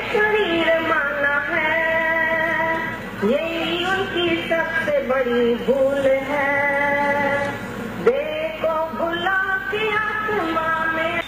शरीर माना है, यही उनकी सबसे बड़ी भूल है। देखो भुला के आसमां में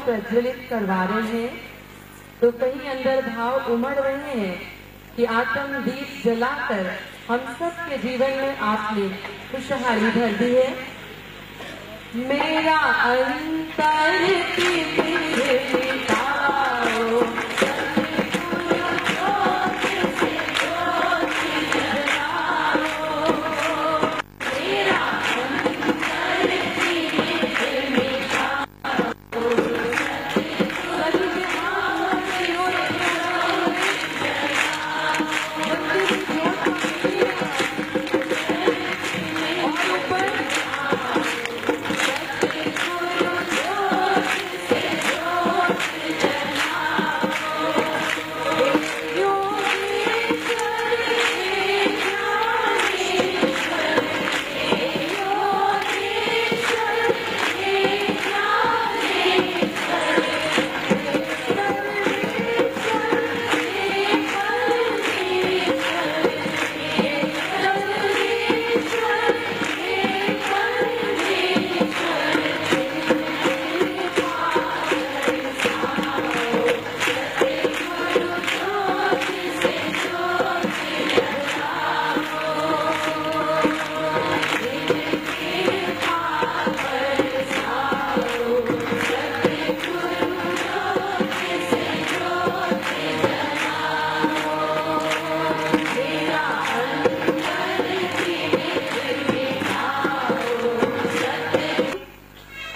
प्रज्वलित करवा रहे हैं, तो कहीं अंदर भाव उमड़ रहे हैं कि आत्म दीप जलाकर हम सब के जीवन में आपने खुशहाली भर दी है। मेरा अंतर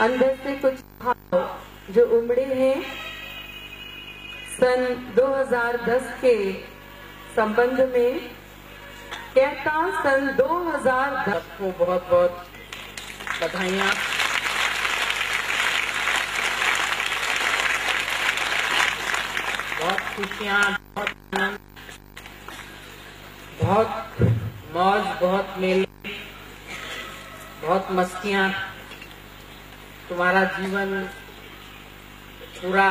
अंदर से कुछ भाव जो उमड़े हैं सन 2010 के संबंध में। कहता सन 2010 को बहुत बहुत बधाइयाँ। बहुत खुशियाँ, बहुत आनंद, बहुत मौज, बहुत मेले, बहुत मस्तियाँ। तुम्हारा जीवन पूरा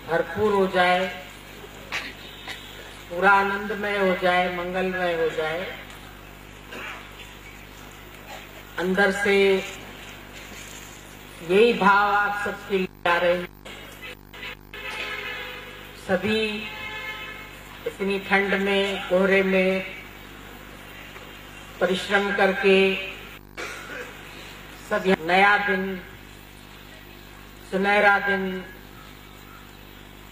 भरपूर हो जाए, पूरा आनंदमय हो जाए, मंगलमय हो जाए। अंदर से यही भाव आप सबके लिए आ रहे हैं। सभी इतनी ठंड में, कोहरे में परिश्रम करके सब नया दिन, सुनहरा दिन,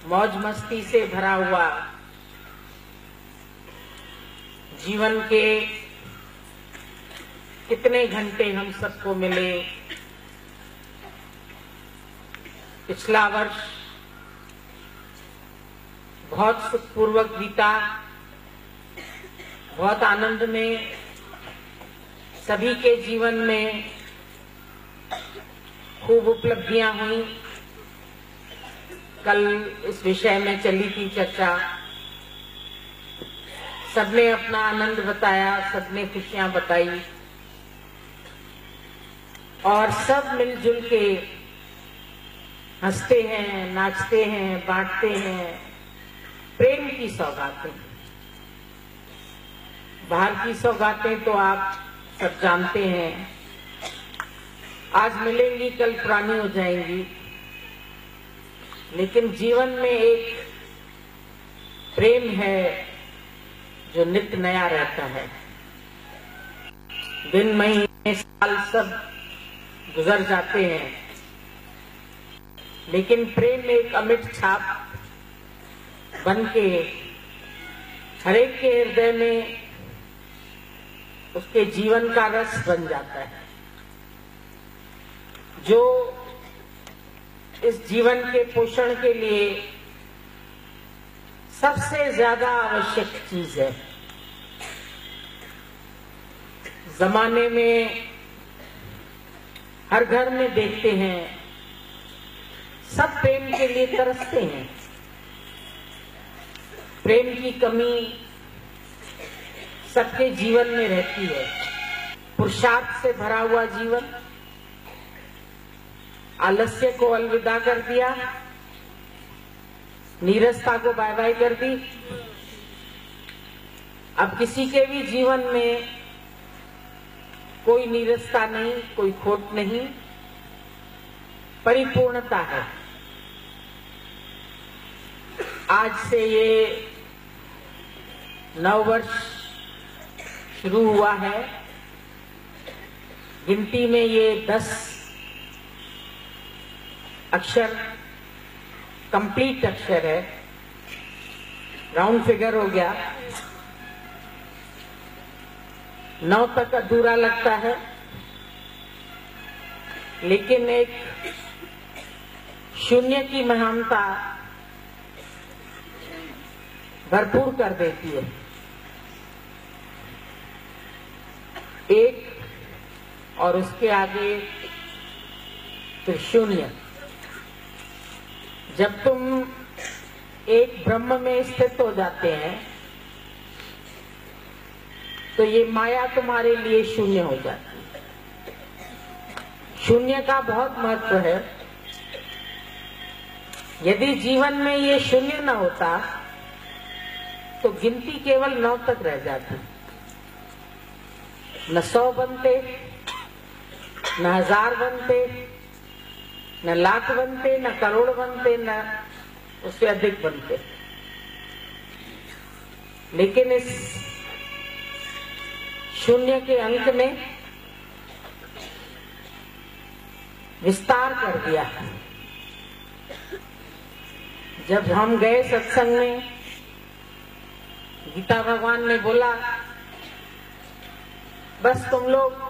मौज मस्ती से भरा हुआ जीवन के कितने घंटे हम सबको मिले। पिछला वर्ष बहुत सुखपूर्वक बीता, बहुत आनंद में सभी के जीवन में खूब उपलब्धियां हुई। कल इस विषय में चली थी चर्चा। सबने अपना आनंद बताया, सबने खुशियां बताई और सब मिलजुल के हंसते हैं, नाचते हैं, बांटते हैं, प्रेम की सौगातें। बाहर की सौगातें तो आप सब जानते हैं, आज मिलेंगी कल पुरानी हो जाएंगी, लेकिन जीवन में एक प्रेम है जो नित्य नया रहता है। दिन, महीने, साल सब गुजर जाते हैं, लेकिन प्रेम एक अमिट छाप बन के हर एक के हृदय में उसके जीवन का रस बन जाता है, जो इस जीवन के पोषण के लिए सबसे ज्यादा आवश्यक चीज है। जमाने में हर घर में देखते हैं, सब प्रेम के लिए तरसते हैं। प्रेम की कमी सबके जीवन में रहती है। पुरुषार्थ से भरा हुआ जीवन, आलस्य को अलविदा कर दिया, नीरसता को बाय बाय कर दी। अब किसी के भी जीवन में कोई नीरसता नहीं, कोई खोट नहीं, परिपूर्णता है। आज से ये नववर्ष शुरू हुआ है। गिनती में ये 10 अक्षर कंप्लीट अक्षर है, राउंड फिगर हो गया। 9 तक अधूरा लगता है, लेकिन एक शून्य की महानता भरपूर कर देती है। एक और उसके आगे फिर शून्य। जब तुम एक ब्रह्म में स्थित हो जाते हैं तो ये माया तुम्हारे लिए शून्य हो जाती है। शून्य का बहुत महत्व है। यदि जीवन में ये शून्य न होता तो गिनती केवल 9 तक रह जाती। न 100 बनते, न 1000 बनते, न लाख बनते, न करोड़ बनते, न उससे अधिक बनते। लेकिन इस शून्य के अंक ने विस्तार कर दिया। जब हम गए सत्संग में, गीता भगवान ने बोला, बस तुम लोग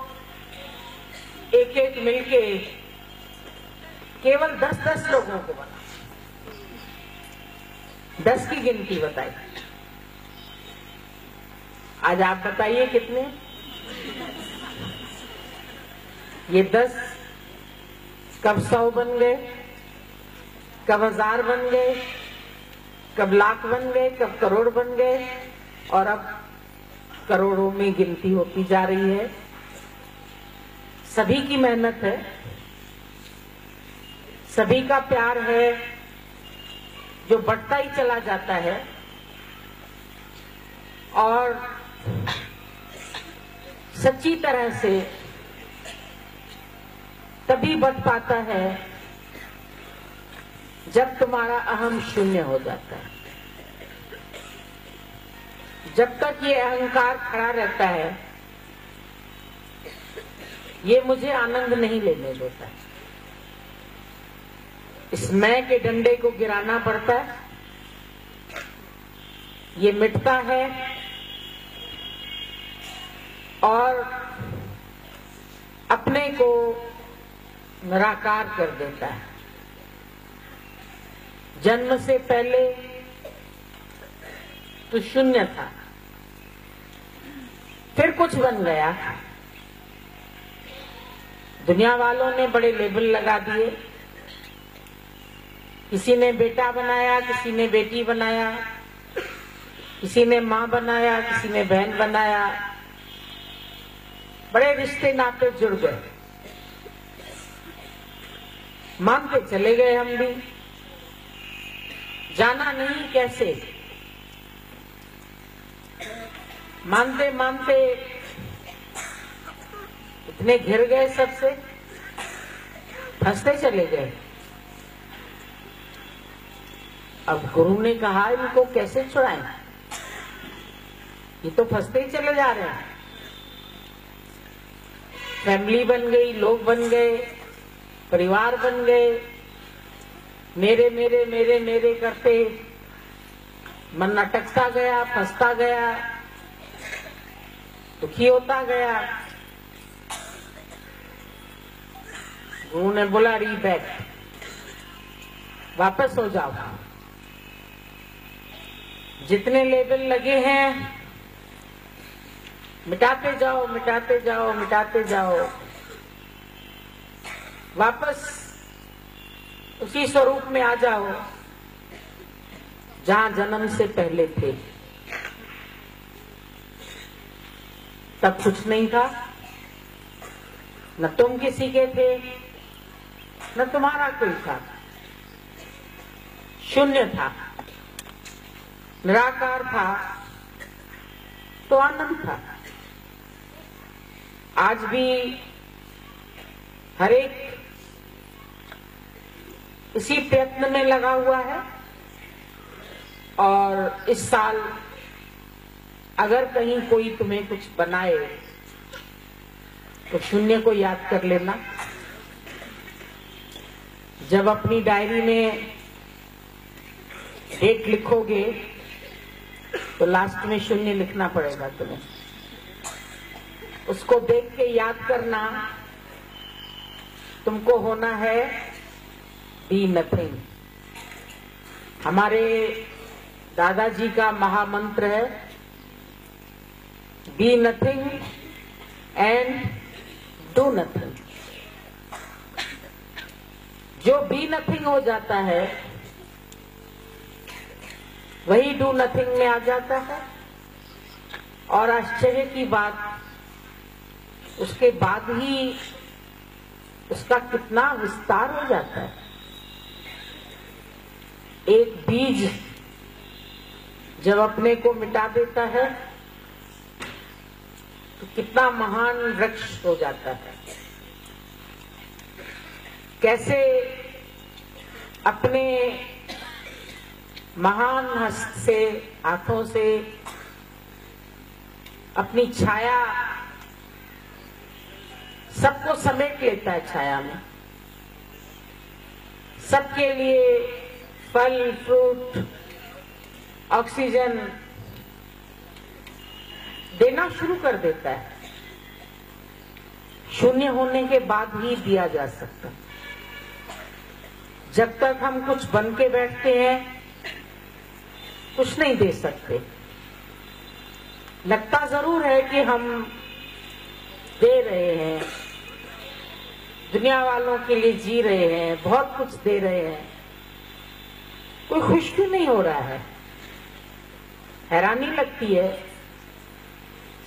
एक एक मिलके केवल 10-10 लोगों को बना, 10 की गिनती बताई। आज आप बताइए कितने? ये 10 कब 100 बन गए, कब 1000 बन गए, कब लाख बन गए, कब करोड़ बन गए, और अब करोड़ों में गिनती होती जा रही है। सभी की मेहनत है, सभी का प्यार है, जो बढ़ता ही चला जाता है। और सच्ची तरह से तभी बढ़ पाता है जब तुम्हारा अहम शून्य हो जाता है। जब तक ये अहंकार खड़ा रहता है, ये मुझे आनंद नहीं लेने देता। इस मैं के डंडे को गिराना पड़ता है, ये मिटता है और अपने को निराकार कर देता है। जन्म से पहले तो शून्य था, फिर कुछ बन गया। दुनिया वालों ने बड़े लेबल लगा दिए, किसी ने बेटा बनाया, किसी ने बेटी बनाया, किसी ने माँ बनाया, किसी ने बहन बनाया, बड़े रिश्ते नाते जुड़ गए। मानते चले गए हम भी, जाना नहीं कैसे। मानते मानते इतने घिर गए सबसे, फंसते चले गए। अब गुरु ने कहा इनको कैसे छुड़ाएं, ये तो फंसते ही चले जा रहे हैं। फैमिली बन गई, लोग बन गए, परिवार बन गए, मेरे मेरे मेरे मेरे करते मन अटकता गया, फंसता गया, दुखी होता गया। गुरु ने बोला रीबैक, वापस हो जाओ, जितने लेबल लगे हैं मिटाते जाओ, मिटाते जाओ, मिटाते जाओ, वापस उसी स्वरूप में आ जाओ जहां जन्म से पहले थे। तब कुछ नहीं था, न तुम किसी के थे, न तुम्हारा कोई था, शून्य था, निराकार था, तो आनंद था। आज भी हर एक इसी प्रयत्न में लगा हुआ है। और इस साल अगर कहीं कोई तुम्हें कुछ बनाए तो शून्य को याद कर लेना। जब अपनी डायरी में डेट लिखोगे तो लास्ट में शून्य लिखना पड़ेगा तुम्हें। उसको देख के याद करना, तुमको होना है बी नथिंग। हमारे दादाजी का महामंत्र है be nothing and do nothing. जो बी नथिंग हो जाता है वही डू नथिंग में आ जाता है। और आश्चर्य की बात, उसके बाद ही उसका कितना विस्तार हो जाता है। एक बीज जब अपने को मिटा देता है तो कितना महान वृक्ष हो जाता है। कैसे अपने महान हस्त से, हाथों से अपनी छाया सबको समेट लेता है। छाया में सबके लिए फल, फ्रूट, ऑक्सीजन देना शुरू कर देता है। शून्य होने के बाद ही दिया जा सकता। जब तक हम कुछ बन के बैठते हैं कुछ नहीं दे सकते। लगता जरूर है कि हम दे रहे हैं, दुनिया वालों के लिए जी रहे हैं, बहुत कुछ दे रहे हैं, कोई खुश क्यों नहीं हो रहा है। हैरानी लगती है।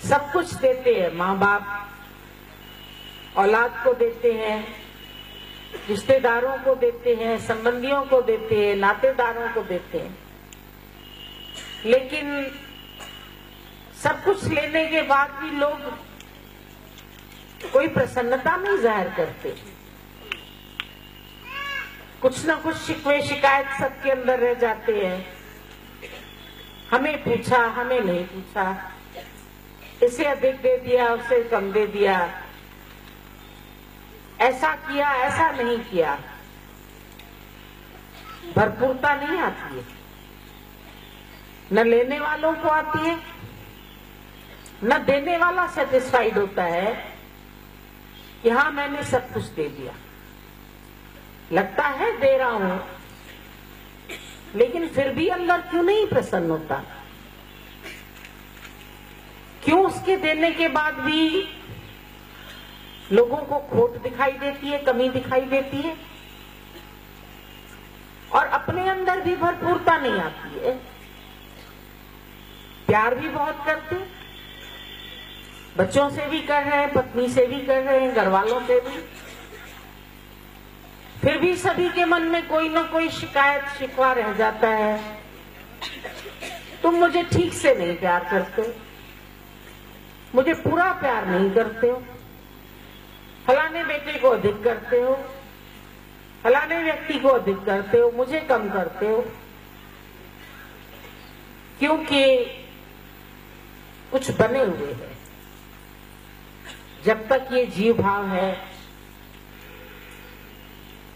सब कुछ देते हैं, माँ बाप औलाद को देते हैं, रिश्तेदारों को देते हैं, संबंधियों को देते हैं, नातेदारों को देते हैं, लेकिन सब कुछ लेने के बाद भी लोग कोई प्रसन्नता नहीं जाहिर करते। कुछ ना कुछ शिकवे शिकायत सबके अंदर रह जाते हैं। हमें पूछा, हमें नहीं पूछा, इसे अधिक दे दिया, उसे कम दे दिया, ऐसा किया, ऐसा नहीं किया। भरपूरता नहीं आती है, न लेने वालों को आती है, न देने वाला सेटिस्फाइड होता है कि हाँ मैंने सब कुछ दे दिया। लगता है दे रहा हूं, लेकिन फिर भी अंदर क्यों नहीं प्रसन्न होता। क्यों उसके देने के बाद भी लोगों को खोट दिखाई देती है, कमी दिखाई देती है, और अपने अंदर भी भरपूरता नहीं आती है। प्यार भी बहुत करते, बच्चों से भी कर रहे हैं, पत्नी से भी कर रहे हैं, घर वालों से भी, फिर भी सभी के मन में कोई ना कोई शिकायत शिकवा रह जाता है। तुम मुझे ठीक से नहीं प्यार करते हो, मुझे पूरा प्यार नहीं करते हो, फलाने बेटे को अधिक करते हो, फलाने व्यक्ति को अधिक करते हो, मुझे कम करते हो। क्योंकि कुछ बने हुए हैं। जब तक ये जीव भाव है,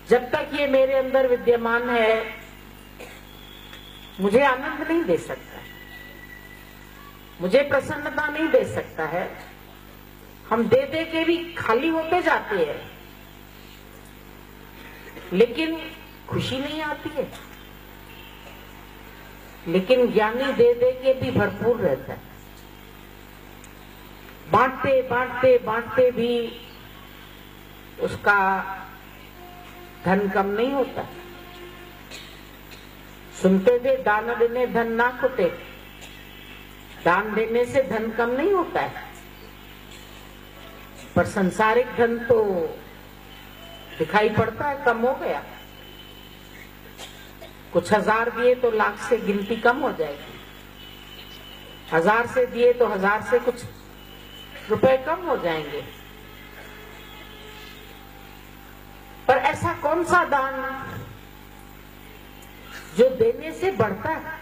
जब तक ये मेरे अंदर विद्यमान है, मुझे आनंद नहीं दे सकता है, मुझे प्रसन्नता नहीं दे सकता है। हम दे दे के भी खाली होते जाते हैं, लेकिन खुशी नहीं आती है। लेकिन ज्ञानी दे दे के भी भरपूर रहता है। बांटते बांटते बांटते भी उसका धन कम नहीं होता। सुनते थे दान देने धन ना खुटे, दान देने से धन कम नहीं होता है। पर संसारिक धन तो दिखाई पड़ता है कम हो गया। कुछ हजार दिए तो लाख से गिनती कम हो जाएगी, 1000 से दिए तो 1000 से कुछ रुपए कम हो जाएंगे। पर ऐसा कौन सा दान जो देने से बढ़ता है?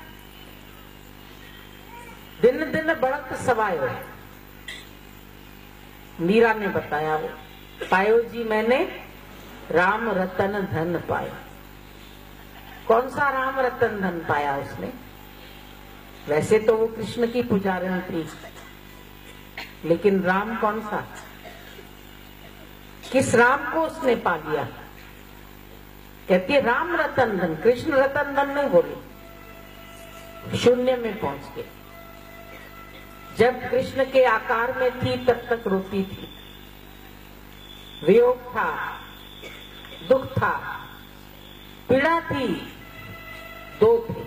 दिन दिन बढ़त सवायो। मीरा ने बताया, वो पायो जी मैंने राम रतन धन पाया। कौन सा राम रतन धन पाया उसने? वैसे तो वो कृष्ण की पुजारिन थी, लेकिन राम कौन सा? किस राम को उसने पा लिया? कहती है राम रतन धन, कृष्ण रतन धन नहीं बोली। शून्य में पहुंच के, जब कृष्ण के आकार में थी तब तक रोती थी। वियोग था, दुख था, पीड़ा थी, दो थे।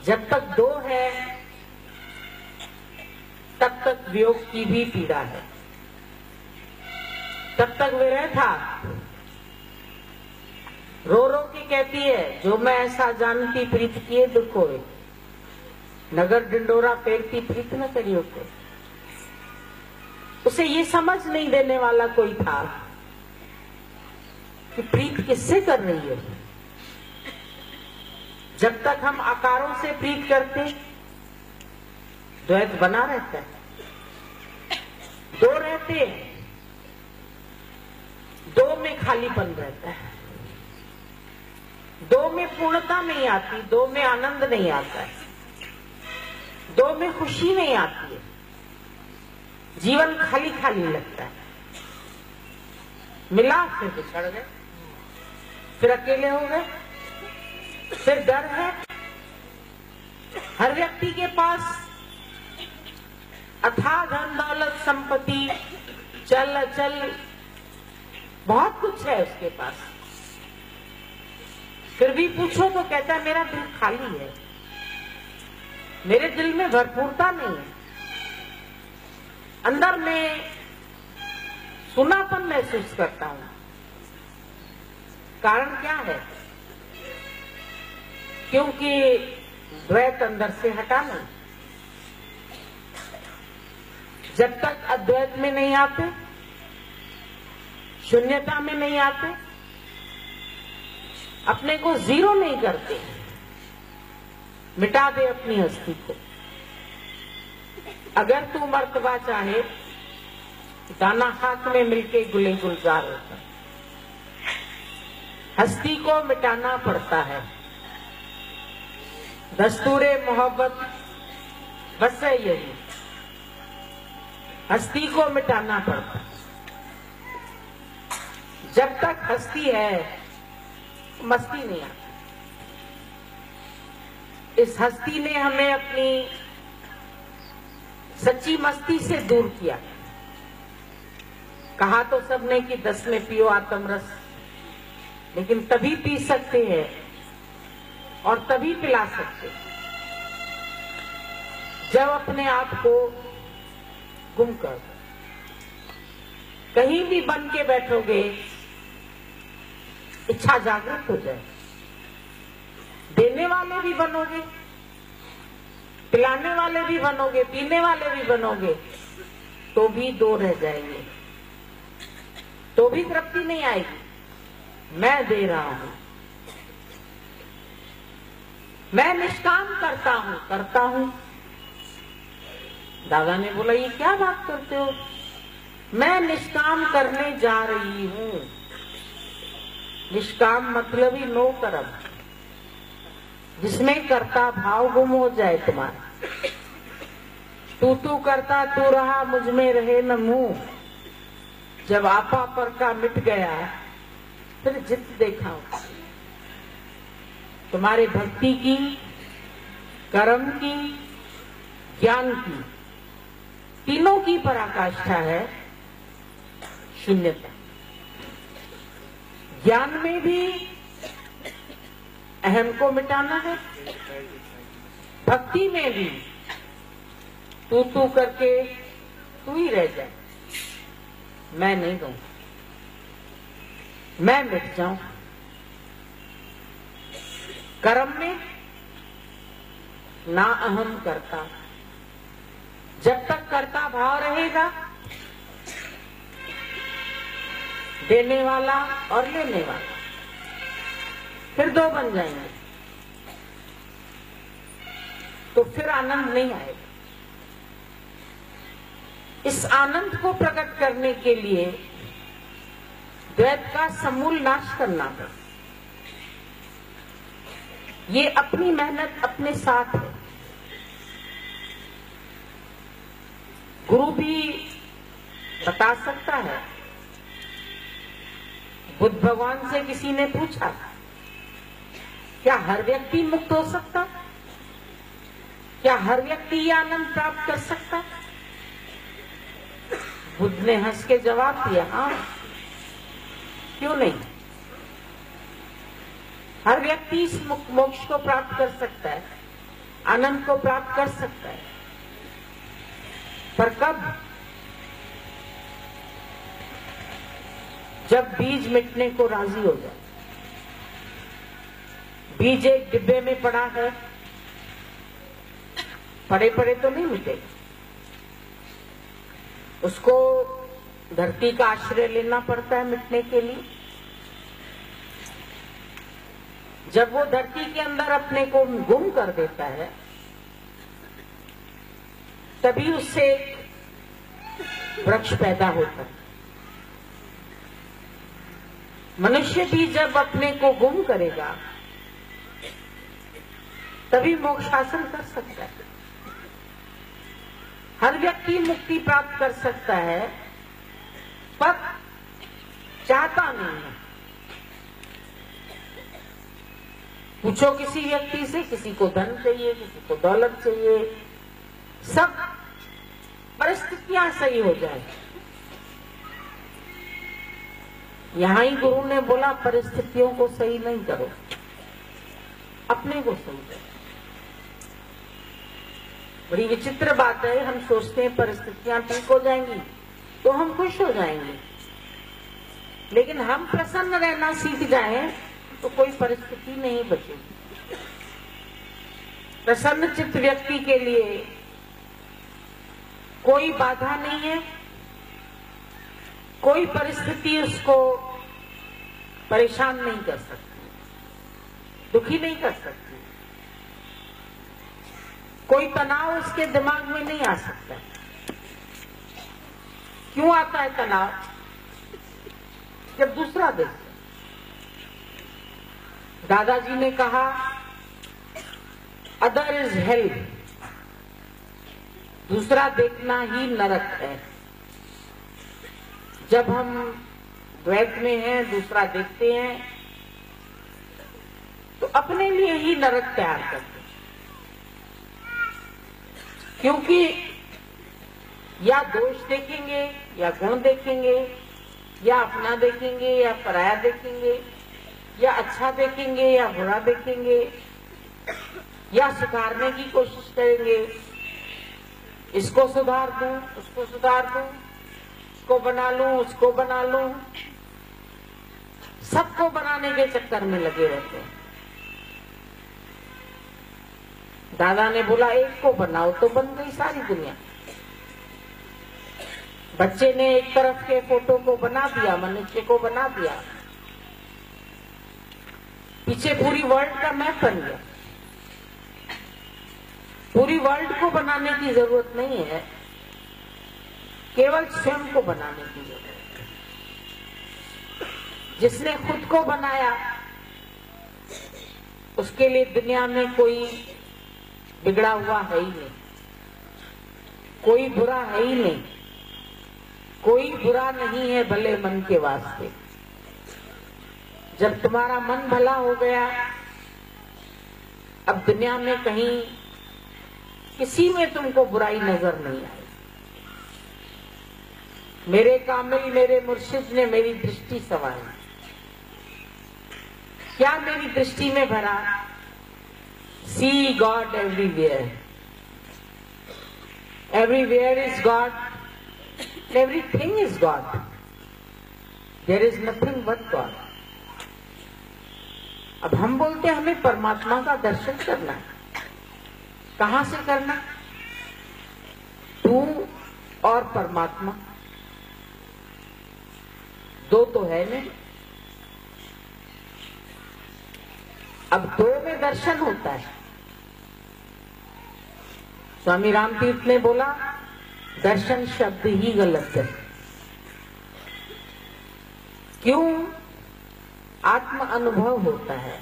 जब तक दो है तब तक वियोग की भी पीड़ा है, तब तक विरह था। रो रो के कहती है, जो मैं ऐसा जानती प्रीत किए दुख होए, नगर डिंडोरा फेरती प्रीत न करियो को। उसे ये समझ नहीं देने वाला कोई था कि प्रीत किससे कर रही है। जब तक हम आकारों से प्रीत करते, द्वैत बना रहता है। दो रहते, दो में खालीपन रहता है, दो में पूर्णता नहीं आती, दो में आनंद नहीं आता है, दो में खुशी नहीं आती है। जीवन खाली खाली लगता है। मिला फिर बिछड़ गए, फिर अकेले हो गए, फिर डर है। हर व्यक्ति के पास अथाह धन दौलत संपत्ति चल अचल बहुत कुछ है उसके पास, फिर भी पूछो तो कहता है मेरा दिल खाली है, मेरे दिल में भरपूरता नहीं है, अंदर में सुनापन महसूस करता हूं। कारण क्या है? क्योंकि द्वैत अंदर से हटा नहीं। जब तक अद्वैत में नहीं आते, शून्यता में नहीं आते, अपने को जीरो नहीं करते, मिटा दे अपनी हस्ती को। अगर तू मर्तबा चाहे, दाना हाथ में मिलके गुले गुलजार होता है। हस्ती को मिटाना पड़ता है। दस्तूरे मोहब्बत बस है यही, हस्ती को मिटाना पड़ता है। जब तक हस्ती है मस्ती नहीं आती। इस हस्ती ने हमें अपनी सच्ची मस्ती से दूर किया। कहा तो सबने कि 10 में पियो आत्म रस, लेकिन तभी पी सकते हैं और तभी पिला सकते हैं जब अपने आप को गुम कर। कहीं भी बन के बैठोगे इच्छा जागृत हो जाए। देने वाले भी बनोगे, पिलाने वाले भी बनोगे, पीने वाले भी बनोगे, तो भी दो रह जाएंगे, तो भी तृप्ति नहीं आएगी। मैं दे रहा हूं, मैं निष्काम करता हूं। दादा ने बोला, ये क्या बात करते हो? मैं निष्काम करने जा रही हूं। निष्काम मतलब ही नो कर्म, जिसमें कर्ता भाव गुम हो जाए तुम्हारा। तू करता तू रहा, मुझ में रहे न मुंह। जब आपा पर का मिट गया, फिर जित देखा। तुम्हारे भक्ति की, कर्म की, ज्ञान की, तीनों की पराकाष्ठा है शून्यता। ज्ञान में भी अहम को मिटाना है, भक्ति में भी तू करके तू ही रह जाए, मैं नहीं दूं, मैं मिट जाऊं। कर्म में ना अहम करता, जब तक कर्ता भाव रहेगा, देने वाला और लेने वाला, फिर दो बन जाएंगे, तो फिर आनंद नहीं आएगा। इस आनंद को प्रकट करने के लिए द्वैत का समूल नाश करना है। ये अपनी मेहनत अपने साथ है। गुरु भी बता सकता है। बुद्ध भगवान से किसी ने पूछा, क्या हर व्यक्ति मुक्त हो सकता? क्या हर व्यक्ति ये आनंद प्राप्त कर सकता? बुद्ध ने हंस के जवाब दिया, हाँ, क्यों नहीं? हर व्यक्ति इस मोक्ष को प्राप्त कर सकता है, आनंद को प्राप्त कर सकता है, पर कब? जब बीज मिटने को राजी हो जाए। बीज एक डिब्बे में पड़ा है, पड़े पड़े तो नहीं मिटेगा, उसको धरती का आश्रय लेना पड़ता है मिटने के लिए। जब वो धरती के अंदर अपने को गुम कर देता है, तभी उससे एक वृक्ष पैदा होता है। मनुष्य भी जब अपने को गुम करेगा, तभी मोक्ष हासिल कर सकता है। हर व्यक्ति मुक्ति प्राप्त कर सकता है, पर चाहता नहीं है। पूछो किसी व्यक्ति से, किसी को धन चाहिए, किसी को दौलत चाहिए, सब परिस्थितियां सही हो जाए। यहां ही गुरु ने बोला, परिस्थितियों को सही नहीं करो, अपने को सही करो। बड़ी विचित्र बात है, हम सोचते हैं परिस्थितियां ठीक हो जाएंगी तो हम खुश हो जाएंगे, लेकिन हम प्रसन्न रहना सीख जाएं तो कोई परिस्थिति नहीं बचेगी। प्रसन्न चित्त व्यक्ति के लिए कोई बाधा नहीं है, कोई परिस्थिति उसको परेशान नहीं कर सकती, दुखी नहीं कर सकती। कोई तनाव उसके दिमाग में नहीं आ सकता। क्यों आता है तनाव? जब दूसरा देखते। दादाजी ने कहा, अदर इज हेल, दूसरा देखना ही नरक है। जब हम द्वैत में हैं, दूसरा देखते हैं, तो अपने लिए ही नरक तैयार करते हैं। क्योंकि या दोष देखेंगे, या गुण देखेंगे, या अपना देखेंगे, या पराया देखेंगे, या अच्छा देखेंगे, या बुरा देखेंगे, या सुधारने की कोशिश करेंगे। इसको सुधार दूं, उसको सुधार दूं, इसको बना लूं, उसको बना लूं। सबको बनाने के चक्कर में लगे रहते हैं। दादा ने बोला एक को बनाओ, तो बन गई सारी दुनिया। बच्चे ने एक तरफ के फोटो को बना दिया, मनुष्य को बना दिया, पीछे पूरी वर्ल्ड का मैप बन गया। पूरी वर्ल्ड को बनाने की जरूरत नहीं है, केवल स्वयं को बनाने की जरूरत है। जिसने खुद को बनाया उसके लिए दुनिया में कोई बिगड़ा हुआ है ही नहीं, कोई बुरा है ही नहीं, कोई बुरा नहीं है भले मन के वास्ते। जब तुम्हारा मन भला हो गया, अब दुनिया में कहीं किसी में तुमको बुराई नजर नहीं आई। मेरे कामिल मेरे मुर्शिद ने मेरी दृष्टि संवारी। क्या मेरी दृष्टि में भरा? See God everywhere, everywhere is God, everything is God. There is nothing but God. अब हम बोलते हैं हमें परमात्मा का दर्शन करना है। कहां से करना? तू और परमात्मा दो तो है नहीं। अब दो में दर्शन होता है। स्वामी रामतीर्थ ने बोला दर्शन शब्द ही गलत है। क्यों? आत्म अनुभव होता है,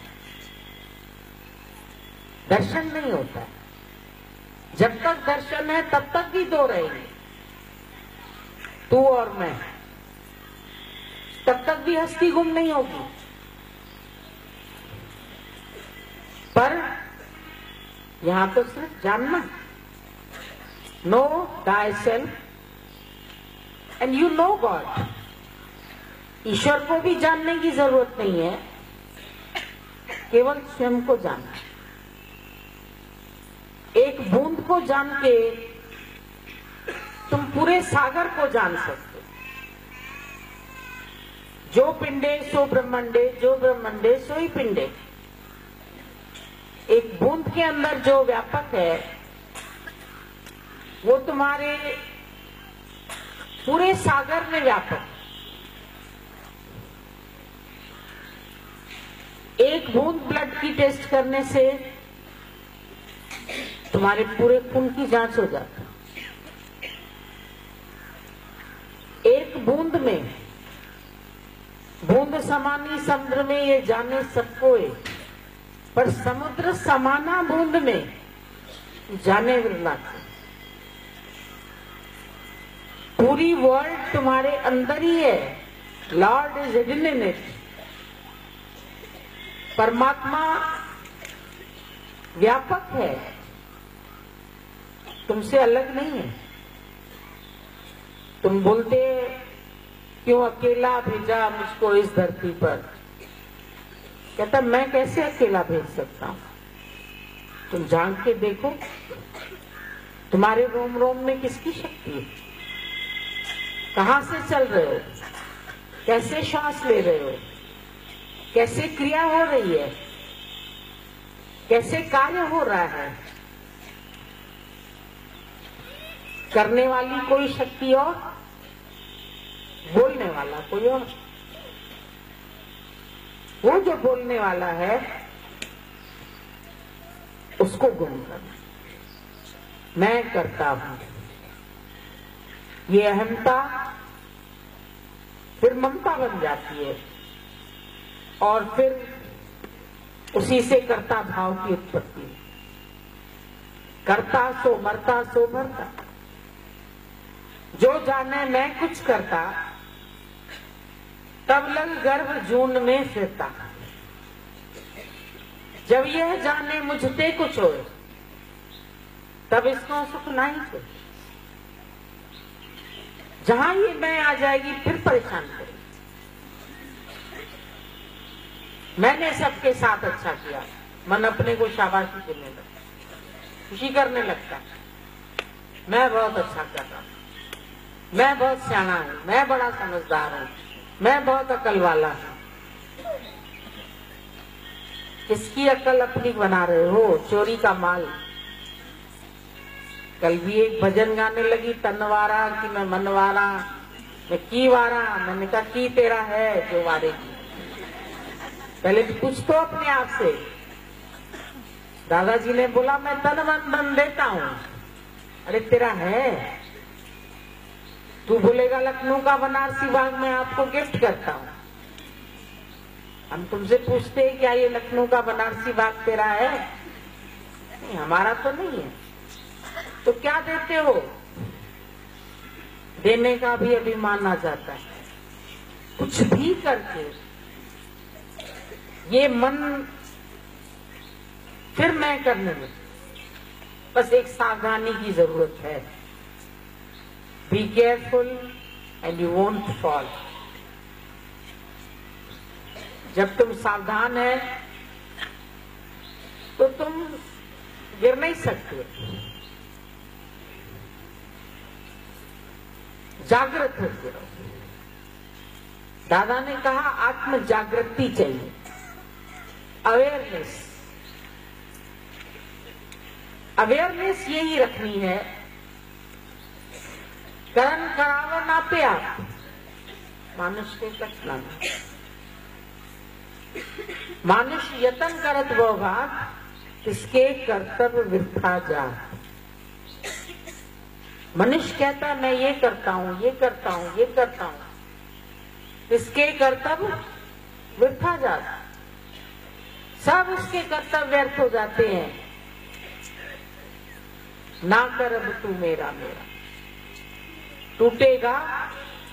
दर्शन नहीं होता है। जब तक दर्शन है तब तक भी दो रहेंगे, तू और मैं, तब तक भी हस्ती गुम नहीं होगी। पर यहां तो सिर्फ जानना, know thyself and you know God। ईश्वर को भी जानने की जरूरत नहीं है, केवल स्वयं को जानना। एक बूंद को जान के तुम पूरे सागर को जान सकते हो। जो पिंडे सो ब्रह्मंडे, जो ब्रह्मंडे सो ही पिंडे। एक बूंद के अंदर जो व्यापक है वो तुम्हारे पूरे सागर में व्यापक। एक बूंद ब्लड की टेस्ट करने से तुम्हारे पूरे खून की जांच हो जाती। एक बूंद में, बूंद समानी समुद्र में ये जाने सबको है, पर समुद्र समाना बूंद में जाने विरला। पूरी वर्ल्ड तुम्हारे अंदर ही है। Lord is hidden in it. परमात्मा व्यापक है, तुमसे अलग नहीं है। तुम बोलते क्यों अकेला भेजा मुझको इस धरती पर? कहता मैं कैसे अकेला भेज सकता हूं? तुम झांक के देखो, तुम्हारे रोम रोम में किसकी शक्ति है? कहां से चल रहे हो? कैसे श्वास ले रहे हो? कैसे क्रिया हो रही है? कैसे कार्य हो रहा है? करने वाली कोई शक्ति और बोलने वाला कोई और। वो जो बोलने वाला है उसको गुम करना। मैं करता हूं, ये अहमता फिर ममता बन जाती है और फिर उसी से कर्ता भाव की उत्पत्ति। करता सो मरता सो भरता। जो जाने मैं कुछ करता, तब लग गर्भ जून में फिरता। जब यह जाने मुझते कुछ होए, तब इसको सुख नहीं को। जहां ये मैं आ जाएगी फिर परेशान करेगी। मैंने सबके साथ अच्छा किया, मन अपने को शाबाशी देने लगता, खुशी करने लगता। मैं बहुत अच्छा कर रहा हूं, मैं बहुत सियाना हूं, मैं बड़ा समझदार हूं, मैं बहुत अकल वाला हूं। किसकी अकल अपनी बना रहे हो? चोरी का माल। कल भी एक भजन गाने लगी, तनवारा कि मैं मनवारा, मैं की वारा। मैंने कहा की तेरा है जो वारेगी। पहले तो कुछ तो अपने आप से। दादाजी ने बोला मैं तन मन धन देता हूं। अरे तेरा है। तू बोलेगा लखनऊ का बनारसी बाग मैं आपको गिफ्ट करता हूं। हम तुमसे पूछते हैं क्या ये लखनऊ का बनारसी बाग तेरा है? नहीं, हमारा तो नहीं है। तो क्या देते हो? देने का भी अभिमान आ जाता है। कुछ भी करके ये मन फिर मैं करने में, बस एक सावधानी की जरूरत है। Be careful and you won't fall. जब तुम सावधान है तो तुम गिर नहीं सकते। जागृत होते रहो। दादा ने कहा आत्म जागृति चाहिए, अवेयरनेस। अवेयरनेस यही रखनी है। कर्म कराव ना पे आप मानुष के कछला मानुष यतन करत वो बात इसके कर्तव्य वृथा जा। मनुष्य कहता मैं ये करता हूं, ये करता हूं, ये करता हूं, इसके कर्तव्य वृथा जाता। सब उसके कर्तव्य व्यर्थ हो जाते हैं। ना कर अब तू मेरा मेरा, टूटेगा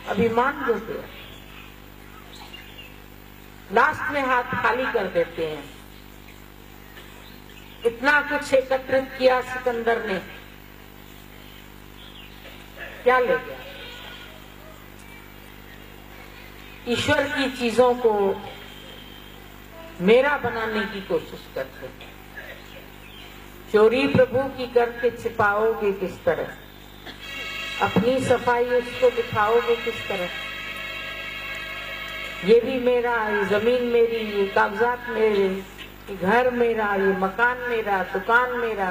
अभिमान जो तेरा। लास्ट में हाथ खाली कर देते हैं। इतना कुछ एकत्रित किया सिकंदर ने, क्या ले गया? ईश्वर की चीजों को मेरा बनाने की कोशिश करते हैं। चोरी प्रभु की करके छिपाओगे किस तरह? अपनी सफाई उसको दिखाओगे किस तरह? ये भी मेरा, ये जमीन मेरी, ये कागजात मेरे, ये घर मेरा, ये मकान मेरा, दुकान मेरा,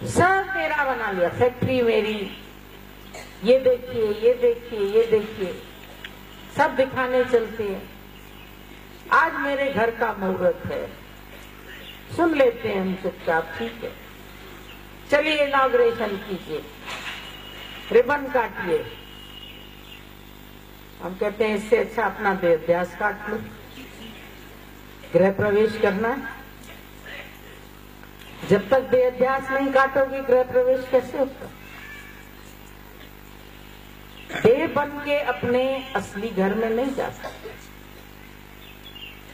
सब मेरा बना लिया। फैक्ट्री मेरी, ये देखिए, ये देखिए, ये देखिए, सब दिखाने चलते हैं। आज मेरे घर का मुहूर्त है, सुन लेते हैं हम चुपचाप, ठीक है। चलिए इनॉग्रेशन कीजिए, रिबन काटिए। हम कहते हैं इससे अच्छा अपना देहाध्यास काट लो। गृह प्रवेश करना है, जब तक देहाध्यास नहीं काटोगे गृह प्रवेश कैसे होगा? देह बन के अपने असली घर में नहीं जा सकते।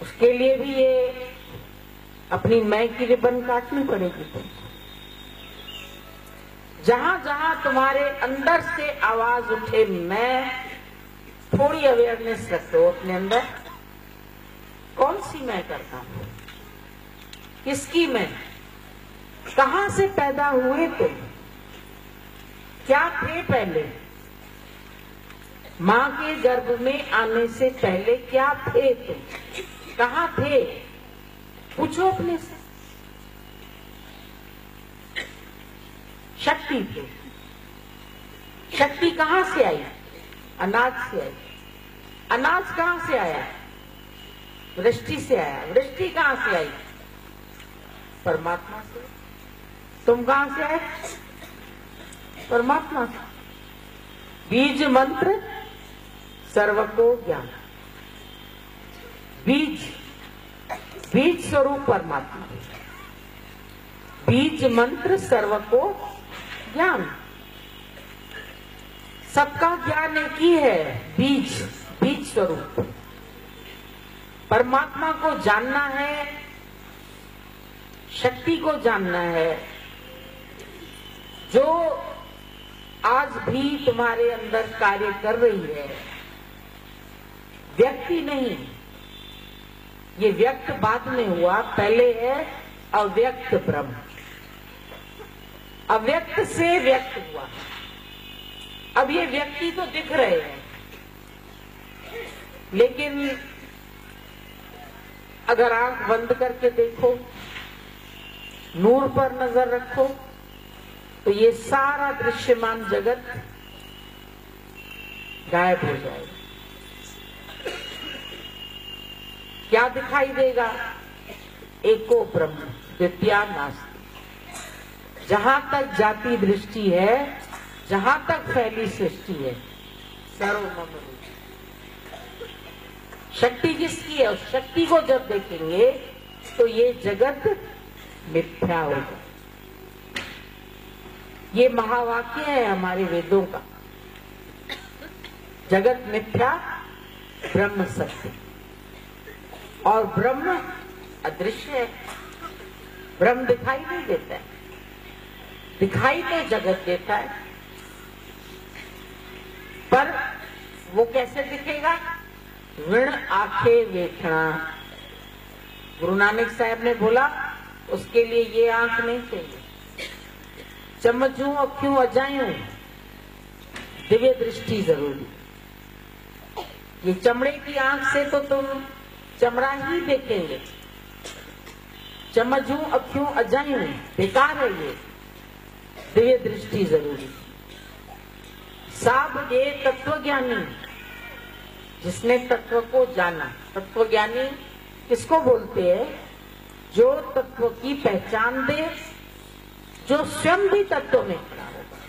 उसके लिए भी ये अपनी मैं की रिबन काटनी पड़ेगी तुमको। जहां जहां तुम्हारे अंदर से आवाज उठे मैं, थोड़ी अवेयरनेस रखो अपने अंदर। कौन सी मैं करता हूं? किसकी मैं? कहां से पैदा हुए तुम? क्या थे पहले? मां के गर्भ में आने से पहले क्या थे तुम? कहां थे? पूछो अपने से। शक्ति थे। शक्ति कहां से आई? अनाज से आई। अनाज कहां से आया? वृष्टि से आया। वृष्टि कहां से आई? परमात्मा से। तुम कहां से आए? परमात्मा से। बीज मंत्र सर्व को ज्ञान। बीज, बीज स्वरूप परमात्मा। बीज मंत्र सर्व को ज्ञान। सबका ज्ञान एक ही है, बीज, बीज स्वरूप। परमात्मा को जानना है, शक्ति को जानना है, जो आज भी तुम्हारे अंदर कार्य कर रही है। व्यक्ति नहीं, ये व्यक्त बाद में हुआ, पहले है अव्यक्त ब्रह्म। अव्यक्त से व्यक्त हुआ। अब ये व्यक्ति तो दिख रहे हैं, लेकिन अगर आंख बंद करके देखो, नूर पर नजर रखो, तो ये सारा दृश्यमान जगत गायब हो जाएगा। क्या दिखाई देगा? एको ब्रह्म द्वितीया नास्ति। जहां तक जाति दृष्टि है, जहां तक फैली सृष्टि है, सर्वमम रूप। शक्ति किसकी है? उस शक्ति को जब देखेंगे तो ये जगत मिथ्या होगा। ये महावाक्य है हमारे वेदों का। जगत मिथ्या, ब्रह्म सत्य। और ब्रह्म अदृश्य है। ब्रह्म दिखाई नहीं देता है, दिखाई तो जगत देता है, पर वो कैसे दिखेगा? ऋण आंखे वेखना। गुरु नानक साहब ने बोला उसके लिए ये आंख नहीं चाहिए। चमचूं अखियों अजायूं, दिव्य दृष्टि जरूरी। ये चमड़े की आंख से तो तुम चमड़ा ही देखेंगे। चमचूं अखियों अजायूं, बेकार है ये, दिव्य दृष्टि जरूरी। साब ये तत्वज्ञानी, जिसने तत्व को जाना। तत्वज्ञानी किसको बोलते हैं? जो तत्व की पहचान दे, जो स्वयं भी तत्व में खड़ा होगा,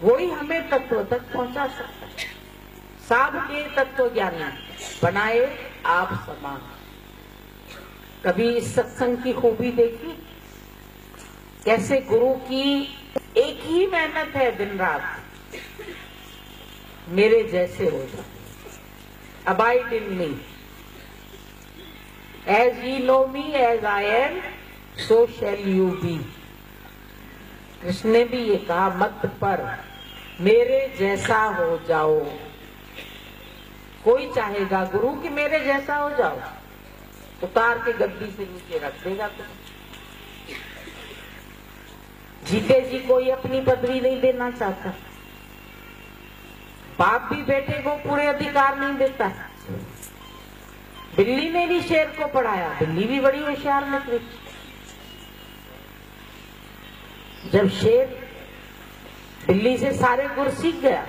वही हमें तत्व तक पहुंचा सकता है। साब के तत्वज्ञानी बनाए आप समान। कभी इस सत्संग की खूबी देखी? कैसे गुरु की एक ही मेहनत है दिन रात, मेरे जैसे हो जाओ, abide in me, as ye know me as I am, so shall you be। Krishna ने भी ये कहा, मत पर मेरे जैसा हो जाओ। कोई चाहेगा गुरु कि मेरे जैसा हो जाओ, उतार के गद्दी से नीचे रख देगा। तो जीते जी कोई अपनी पदवी नहीं देना चाहता। बाप भी बेटे को पूरे अधिकार नहीं देता। बिल्ली ने भी शेर को पढ़ाया, बिल्ली भी बड़ी होशियार निकली। जब शेर बिल्ली से सारे गुर सीख गया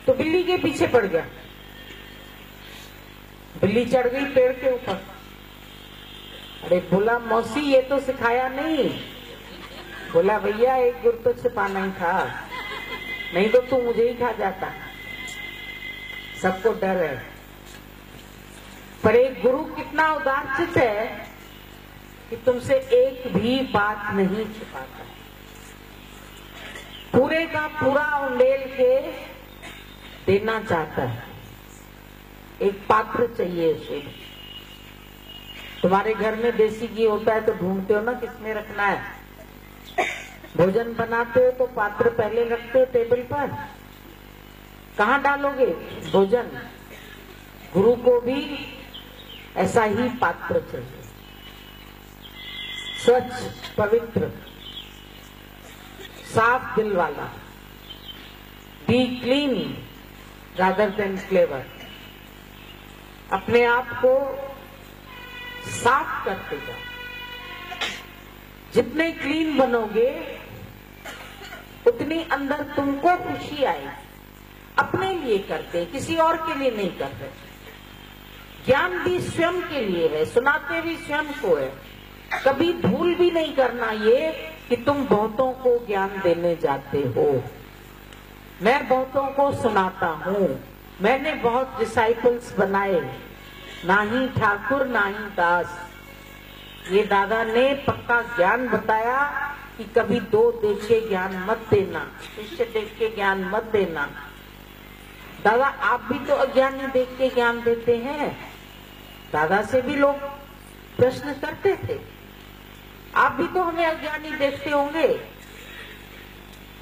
तो बिल्ली के पीछे पड़ गया। बिल्ली चढ़ गई पेड़ के ऊपर। अरे बोला, मौसी ये तो सिखाया नहीं। बोला, भैया एक गुर तो छिपाना ही था, नहीं तो तू मुझे ही खा जाता। सबको डर है, पर एक गुरु कितना उदारचित है कि तुमसे एक भी बात नहीं छिपाता। पूरे का पूरा उंडेल के देना चाहता है। एक पात्र चाहिए उसे। तुम्हारे घर में देसी घी होता है तो ढूंढते हो ना किसमें रखना है। भोजन बनाते हो तो पात्र पहले रखते हो टेबल पर। कहाँ डालोगे भोजन? गुरु को भी ऐसा ही पात्र चाहिए, स्वच्छ, पवित्र, साफ दिल वाला। B clean rather than clever. अपने आप को साफ करते जाओ। जितने क्लीन बनोगे उतनी अंदर तुमको खुशी आएगी। अपने लिए करते, किसी और के लिए नहीं करते। ज्ञान भी स्वयं के लिए है, सुनाते भी स्वयं को है। कभी भूल भी नहीं करना ये कि तुम बहुतों को ज्ञान देने जाते हो। मैं बहुतों को सुनाता हूँ। मैंने बहुत डिसाइपल्स बनाए, ना ही ठाकुर ना ही दास। ये दादा ने पक्का ज्ञान बताया कि कभी दो देख के ज्ञान मत देना, शिष्य देख के ज्ञान मत देना। दादा आप भी तो अज्ञानी देख के ज्ञान देते हैं। दादा से भी लोग प्रश्न करते थे, आप भी तो हमें अज्ञानी देखते होंगे।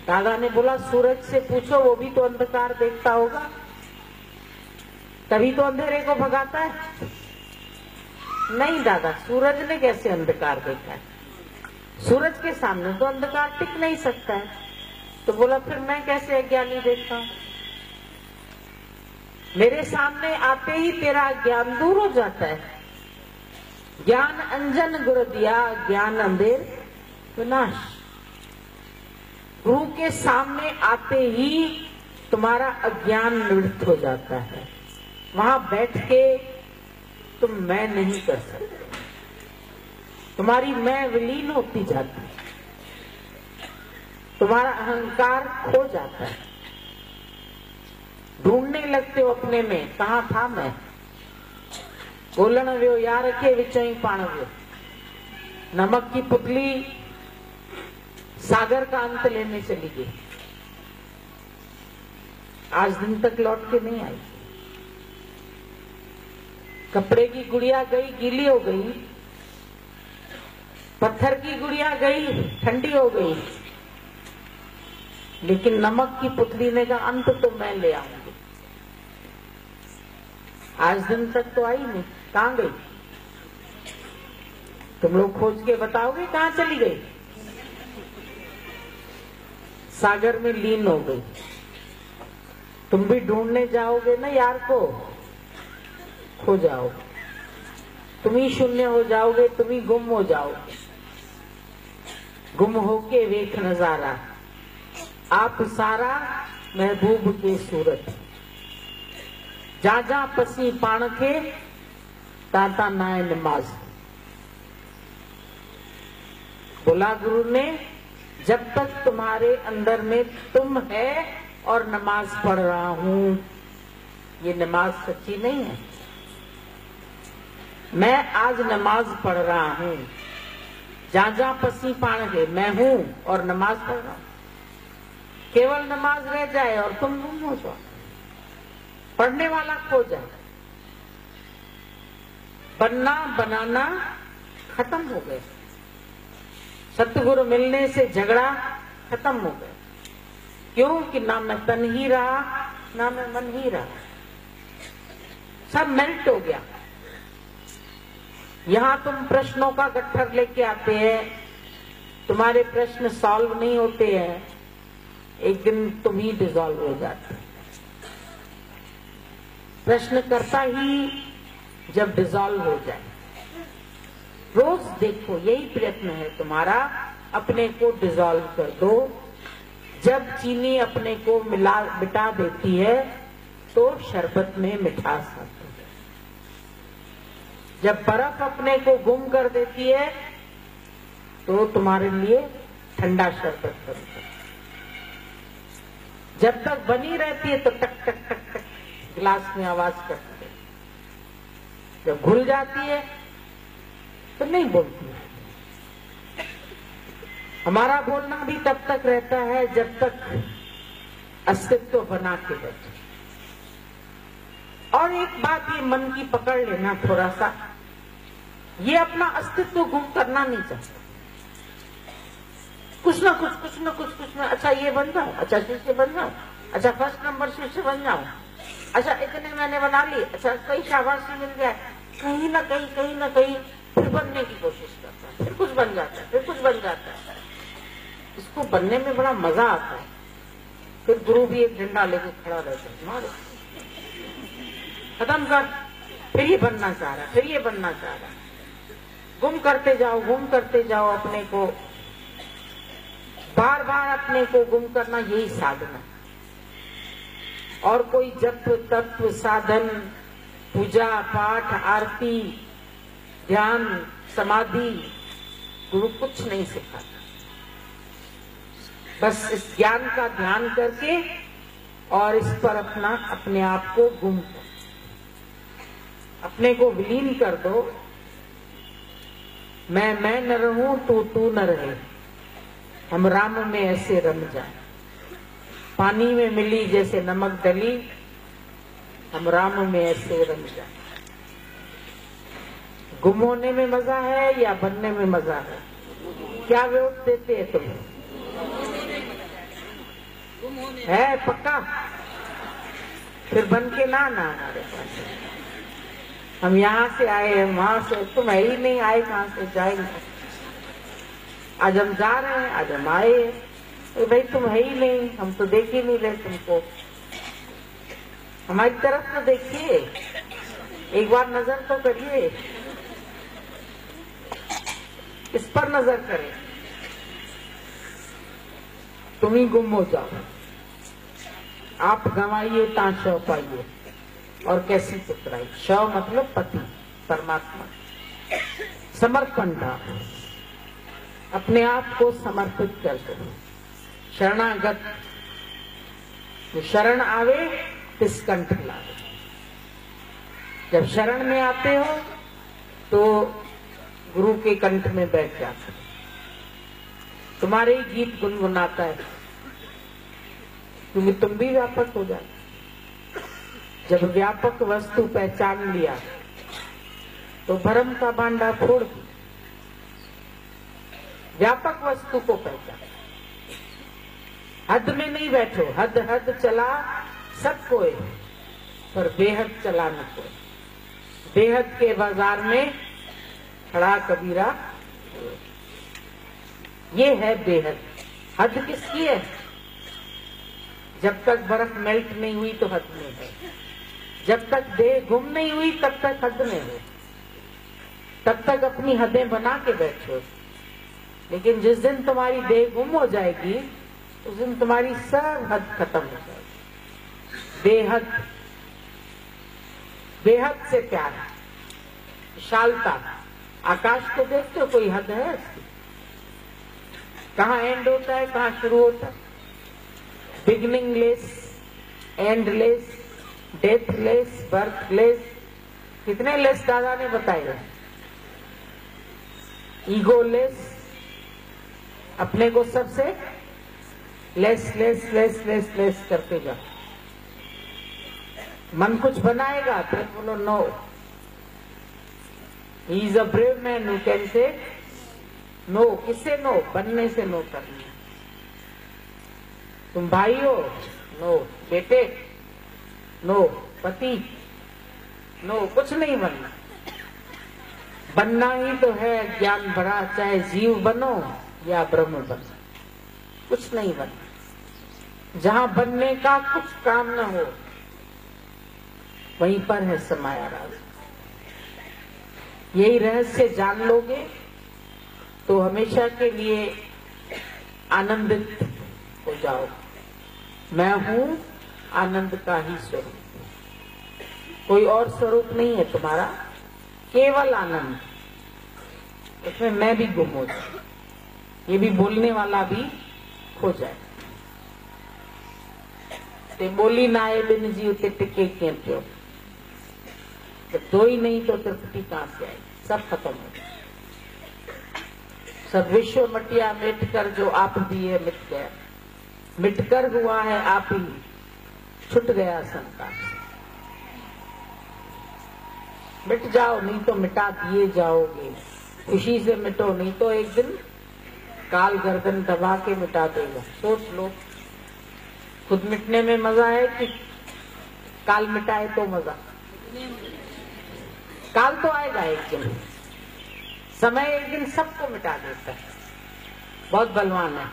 दादा ने बोला, सूरज से पूछो, वो भी तो अंधकार देखता होगा, तभी तो अंधेरे को भगाता है। नहीं दादा, सूरज ने कैसे अंधकार देखा है? सूरज के सामने तो अंधकार टिक नहीं सकता है। तो बोला, फिर मैं कैसे अज्ञानी देखता हूं? मेरे सामने आते ही तेरा ज्ञान दूर हो जाता है। ज्ञान अंजन गुरु दिया, ज्ञान अंधेर विनाश। गुरु के सामने आते ही तुम्हारा अज्ञान निवृत्त हो जाता है। वहां बैठ के तुम मैं नहीं कर सकते, तुम्हारी मैं विलीन होती जाती है, तुम्हारा अहंकार खो जाता है। ढूंढने लगते हो अपने में, कहाँ था मैं। बोलन व्यो यार के विचई पाण व्यो। नमक की पुतली सागर का अंत लेने चली गई, आज दिन तक लौट के नहीं आई। कपड़े की गुड़िया गई, गीली हो गई। पत्थर की गुड़िया गई, ठंडी हो गई। लेकिन नमक की पुतली ने कहा अंत तो मैं ले आऊंगी। आज दिन तक तो आई नहीं, कहां गई? तुम लोग खोज के बताओगे कहां चली गई? सागर में लीन हो गई। तुम भी ढूंढने जाओगे ना यार को, खो जाओगे। तुम ही शून्य हो जाओगे, तुम ही गुम हो जाओगे। गुम होके वेख नजारा, आप सारा महबूब के सूरत। जा जा पसी पाण के, ताता नाय नमाज। बोला गुरु ने, जब तक तुम्हारे अंदर में तुम है और नमाज पढ़ रहा हूं, ये नमाज सच्ची नहीं है। मैं आज नमाज पढ़ रहा हूं, जा जा पसी पाण के, मैं हूं और नमाज पढ़ रहा हूं। केवल नमाज रह जाए और तुम गुम हो जाओ, पढ़ने वाला खो जाए। बनना बनाना खत्म हो गए। सतगुरु मिलने से झगड़ा खत्म हो गया। क्यों? कि ना मैं तन ही रहा, ना मैं मन ही रहा, सब मेल्ट हो गया। यहां तुम प्रश्नों का गट्ठर लेके आते हैं, तुम्हारे प्रश्न सॉल्व नहीं होते हैं, एक दिन तुम ही डिसॉल्व हो जाते। प्रश्न करता ही जब डिसॉल्व हो जाए। रोज देखो, यही प्रयत्न है तुम्हारा, अपने को डिसॉल्व कर दो। जब चीनी अपने को मिटा देती है तो शरबत में मिठास आती है। जब बर्फ अपने को गुम कर देती है तो तुम्हारे लिए ठंडा शरबत बनता है। जब तक बनी रहती है तो टक टक टक टक गिलास में आवाज करती है। जब घुल जाती है तो नहीं बोलती है। हमारा बोलना भी तब तक रहता है जब तक अस्तित्व बना के बैठे। और एक बात ये मन की पकड़ लेना थोड़ा सा, ये अपना अस्तित्व गुम करना नहीं चाहता। कुछ ना कुछ, अच्छा ये बन जाऊं, अच्छा शिष्य बन जाऊं, अच्छा फर्स्ट नंबर शिष्य बन जाऊं, अच्छा इतने मैंने बना ली, अच्छा कहीं शाबाशी मिल जाए, कहीं ना कहीं फिर बनने की कोशिश करता है, फिर कुछ बन जाता है, फिर कुछ बन जाता है। इसको बनने में बड़ा मजा आता है। फिर गुरु भी एक डंडा लेके खड़ा रहता है, मारो खत्म कर, फिर ये बनना चाह रहा, फिर ये बनना चाह रहा। गुम करते जाओ अपने को, बार बार अपने को गुम करना, यही साधना। और कोई जप तत्व साधन, पूजा पाठ आरती ध्यान समाधि गुरु कुछ नहीं सिखाता। बस इस ज्ञान का ध्यान करके और इस पर अपने आप को गुम कर, अपने को विलीन कर दो। मैं न रहूं, तू न रहे, हम राम में ऐसे रम जाए। पानी में मिली जैसे नमक डली, हम राम में ऐसे रम जाए। गुम होने में मजा है या बनने में मजा है? क्या वोट देते हैं तुम? है पक्का? फिर बन के ना हमारे पास। हम यहाँ से आए हैं, वहां से, तुम है ही नहीं, आए कहां से, जाएंगे। आज हम जा रहे हैं, आज हम आए हैं, भाई तुम है ही नहीं, हम तो देख ही नहीं रहे तुमको। हमारी तरफ तो देखिए, एक बार नजर तो करिए, इस पर नजर करें। तुम ही गुम हो जाओ, आप गंवाइए ता शव पाइए। और कैसी चित्राई, शव मतलब पति परमात्मा। समर्पण भाव, अपने आप को समर्पित कर दो। शरणागत, तो शरण आवे तिस कंठ लावे। जब शरण में आते हो तो गुरु के कंठ में बैठ जाते हो, तुम्हारे ही गीत गुनगुनाता है, क्योंकि तुम भी व्यापक हो जाते। जब व्यापक वस्तु पहचान लिया तो भ्रम का भांडा फोड़ दी। व्यापक वस्तु को पहचान, हद में नहीं बैठो। हद हद चला सब कोई, पर बेहद चला न कोई। बेहद के बाजार में खड़ा कबीरा, ये है बेहद। हद किसकी है? जब तक बर्फ मेल्ट नहीं हुई तो हद में है, जब तक देह गुम नहीं हुई तब तक हद में है, तब तक अपनी हदें बना के बैठो। लेकिन जिस दिन तुम्हारी देह गुम हो जाएगी उस दिन तुम्हारी सब हद खत्म हो जाएगी। बेहद, बेहद से प्यार, विशालता। आकाश को देखते हो, कोई हद है इसकी? कहाँ एंड होता है, कहाँ शुरू होता है? Beginningless, endless, deathless, birthless. कितने लेस दादा ने बताए? ईगोलेस, अपने को सबसे less less less less less करते जाओ। मन कुछ बनाएगा फिर बोलो no. He is a brave man who can say no. किससे नो? बनने से नो करना। तुम भाई हो, नो। बेटे, नो। पति, नो। कुछ नहीं बनना। बनना ही तो है ज्ञान भरा, चाहे जीव बनो या ब्रह्म बनो, कुछ नहीं बनना। जहां बनने का कुछ काम न हो वहीं पर है समाया राज। यही रहस्य जान लोगे तो हमेशा के लिए आनंदित हो जाओ। मैं हूं आनंद का ही स्वरूप, कोई और स्वरूप नहीं है तुम्हारा, केवल आनंद। उसमें मैं भी गुम हो जाए, ये भी बोलने वाला भी खो जाए। ते बोली ना आए बिन जी उते टिके क्यों पियो। जब दो ही नहीं तो तृप्ति कहां से आई? सब खत्म हो गया। सब विश्व मटिया मिटकर जो आप दिए मिट गया। मिटकर हुआ है आप ही, छुट गया संसार। मिट जाओ, नहीं तो मिटा दिए जाओगे। खुशी से मिटो, नहीं तो एक दिन काल गर्दन दबा के मिटा देगा। सोच लो, खुद मिटने में मजा है कि काल मिटाए तो मजा? काल तो आएगा एक दिन, समय एक दिन सबको मिटा देता है। बहुत बलवान है,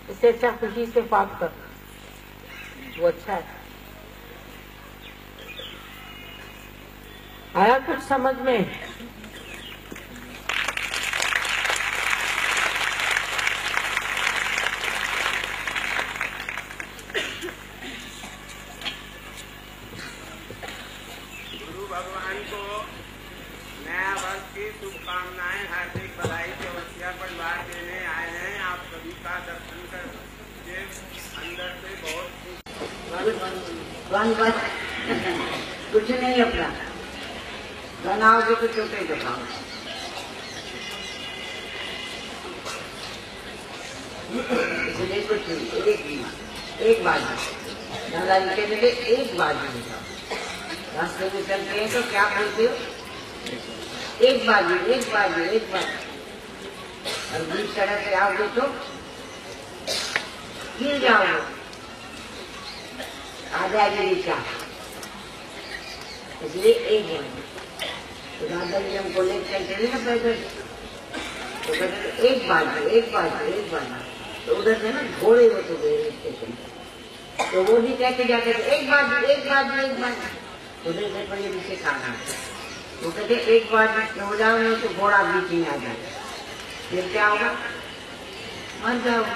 इससे अच्छा खुशी से फाक कर, वो अच्छा है। आया कुछ समझ में? गुरु भगवान को नया वर्ष की शुभकामनाएं, हार्दिक बधाई के वसिया परिवार देने आए हैं। आप सभी का दर्शन करके अंदर से बहुत कुछ नहीं अपना बनाओगे तो छोटे दिखाओ। इसलिए कुछ नहीं, एक बार गंगा जी के मिले एक बार भी दिखाओ। रास्ते में चलते हैं तो क्या बोलते हो? एक बार भी, एक बार भी, एक बार। और बीच सड़क पे आओगे तो गिर जाओगे, आ जाएगी रिक्शा। इसलिए एक बार तो दादा जी हमको लेकर चलते थे ना पैदल, तो कहते एक बार भी, एक बार भी, एक बार भी। तो उधर से ना घोड़े होते गए स्टेशन, तो वो भी कहते जाते थे एक बाजू एक बाजू एक बाजू, तो देखते पड़े पीछे खाना। वो कहते एक बाजू हो जाओ नहीं तो घोड़ा बीच में आ जाए, फिर क्या होगा, मर जाओगे,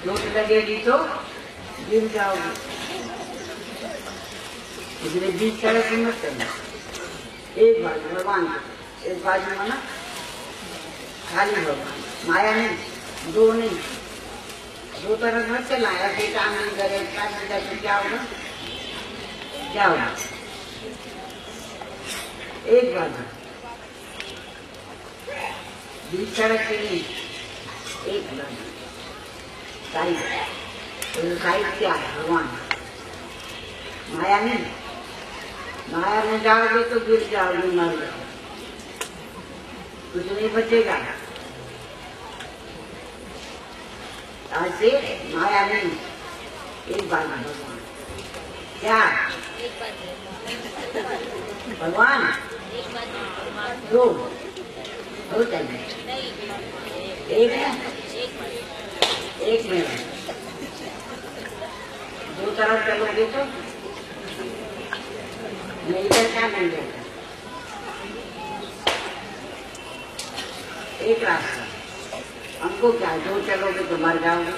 चोट लगेगी तो गिर जाओगे। इसलिए बीच सड़क में मत करना, एक बाजू भगवान, एक बाजू माना खाली भगवान, माया नहीं, दो नहीं, दो तरफ मत चलाया, काम नहीं करे तो क्या होगा, क्या होगा, एक बाजू बीच सड़क के लिए एक बाजू साइड, तो साइड क्या है, भगवान, माया नहीं, माया में जाओगे तो गिर जाओगे, मर जाओगे, कुछ नहीं बचेगा। आज से माया नहीं, एक बार भगवान, क्या भगवान, दो दो चाहिए, एक है, एक में दो तरफ चलोगे तो नहीं करता, नहीं करता, एक रास्ता, हमको क्या, दो चलोगे तो मर जाओगे।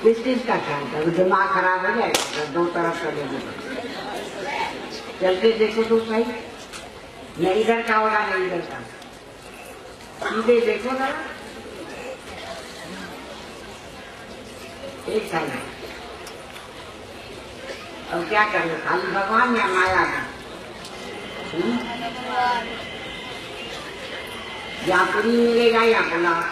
किस चीज का ख्याल था, दिमाग खराब हो जाएगा, दो तरफ चलोगे तो चल के देखो तो सही, नहीं इधर का होगा नहीं इधर का, सीधे देखो ना, एक साइड। अब क्या करें, खाली भगवान या माया का, या पूरी मिलेगा या पुलाव,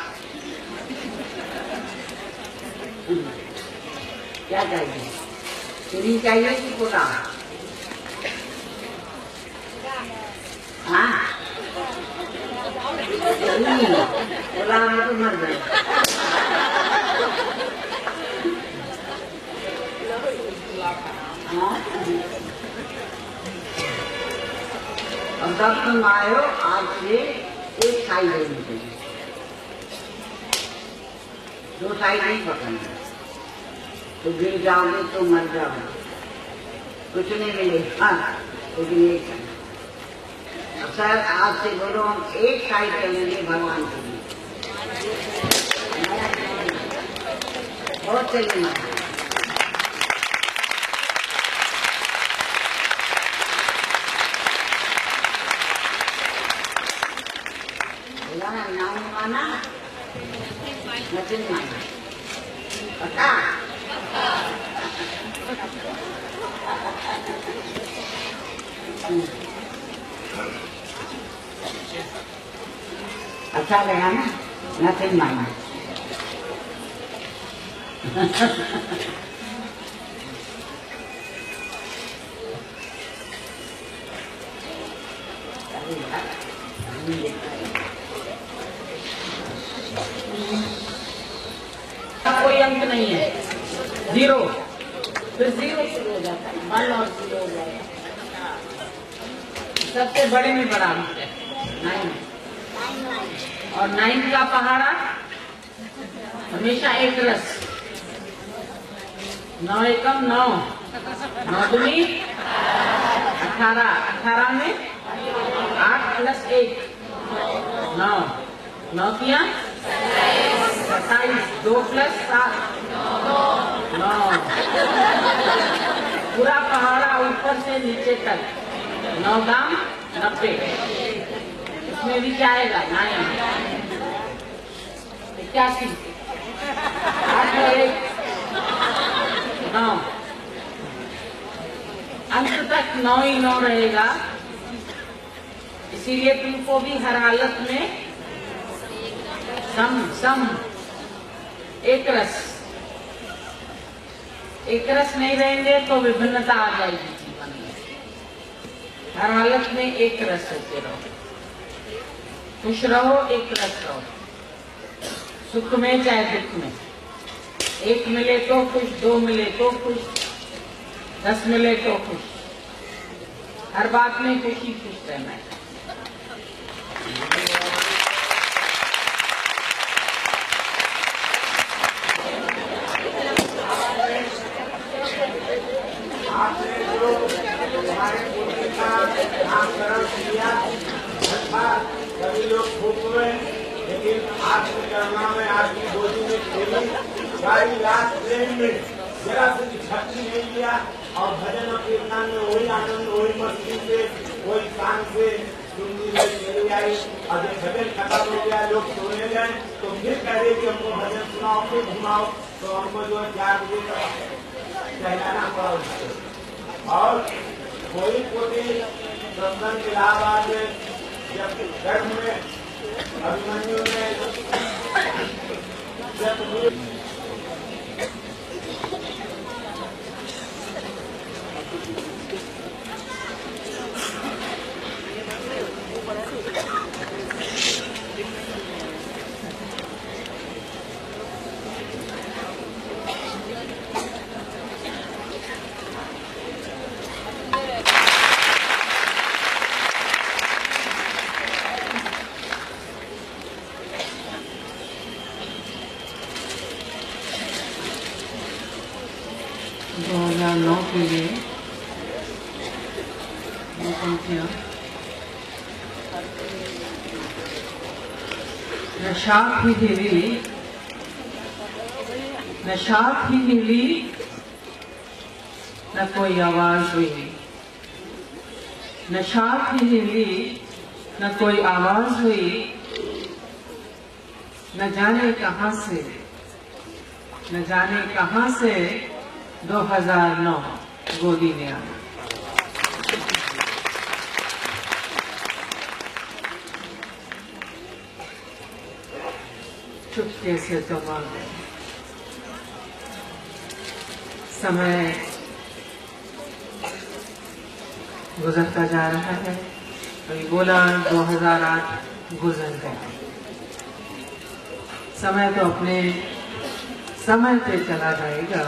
क्या चाहिए, पूरी चाहिए कि पुलाव, हाँ पुलाव में तो मर जाए। अब जब तुम आए हो, आज से एक साइड होनी चाहिए, दो साइड नहीं पकड़ना, तो गिर जाओगे तो मर जाओगे, कुछ नहीं मिलेगा, लेकिन एक साइड। अब सर आज से बोलो हम एक साइड चलेंगे भगवान के लिए, बहुत चलेंगे। नाम माना नचन माना, पता अच्छा लगा ना, नचन माना। कोई अंक नहीं है, जीरो, फिर जीरो शुरू हो जाता है, 1 और 0 हो जाएगा। सबसे बड़े में बड़ा अंक है 9, और 9 का पहाड़ा हमेशा एक रस, 9 एकम 9, 9 दूनी 18, 18 में 8 + 1 9, 9 किया 27, 2 + 7 9, पूरा पहाड़ा ऊपर से नीचे तक 9 दाम 90, इसमें भी क्या आएगा 9, 81, 8 और 1 9, अंत तक 9 ही 9 रहेगा। इसीलिए तुमको भी हर हालत में सम एक रस नहीं रहेंगे तो विभिन्नता आ जाएगी जीवन में। हर हालत में एक रस होते रहो, खुश रहो, एक रस रहो, सुख में चाहे दुख में, एक मिले तो खुश, 2 मिले तो खुश, 10 मिले तो खुश, हर बात में खुशी खुश रहना है। आपने जो हमारे पुण्य का नामकरण किया, सभी लोग खूब हुए, लेकिन आपकी करुणा में, आपकी गोदी में खेली, सारी रात प्रेम में जरा से छट्टी नहीं किया, और भजन और कीर्तन में वही आनंद, वही मस्ती से, वही शान से सुंदरी में चली आई। और जब भजन खत्म हो गया, लोग सोने गए, तो फिर कह रहे कि हमको भजन सुनाओ, फिर घुमाओ, तो हमको जो 4 बजे तक कहलाना पड़ा उसको। और कोई कोई सत्संग इलाहाबाद में जब गर्भ में अभिमन्यु ने जब 2009 के लिए वो पंक्तियां। न शाख ही हिली, न शाख ही हिली, न कोई आवाज हुई। न शाख ही हिली, न कोई आवाज हुई। न जाने कहां से, न जाने कहां से 2009 गोदी में आया। चुपके से तो आ गए। समय गुजरता जा रहा है। कभी बोला 2008 गुजर गया। समय तो अपने समय पे चला जाएगा,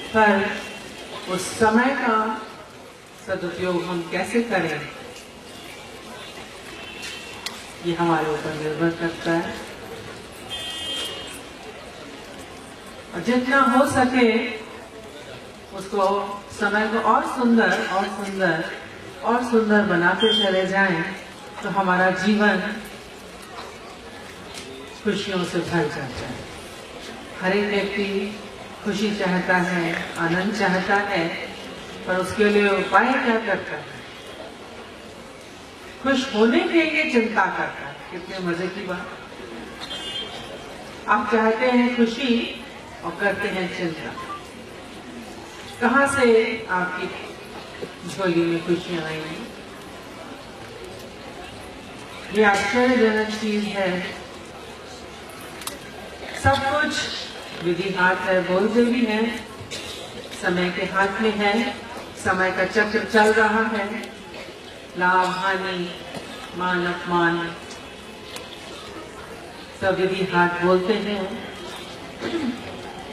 पर उस समय का सदुपयोग हम कैसे करें, ये हमारे ऊपर निर्भर करता है। और जितना हो सके उसको, समय को और सुंदर और सुंदर और सुंदर बनाते चले जाएं, तो हमारा जीवन खुशियों से भर जाता है। हर एक व्यक्ति खुशी चाहता है, आनंद चाहता है, पर उसके लिए उपाय क्या करता है? खुश होने के लिए चिंता करता है। कितने मजे की बात। आप चाहते हैं खुशी और करते हैं चिंता। कहां से आपकी झोली में खुशियां आएंगी? ये आश्चर्यजनक चीज है। सब कुछ विधि हाथ है, बोलते भी हैं, समय के हाथ में है। समय का चक्र चल रहा है। लाभ हानि, मान अपमान, सब विधि हाथ बोलते हैं,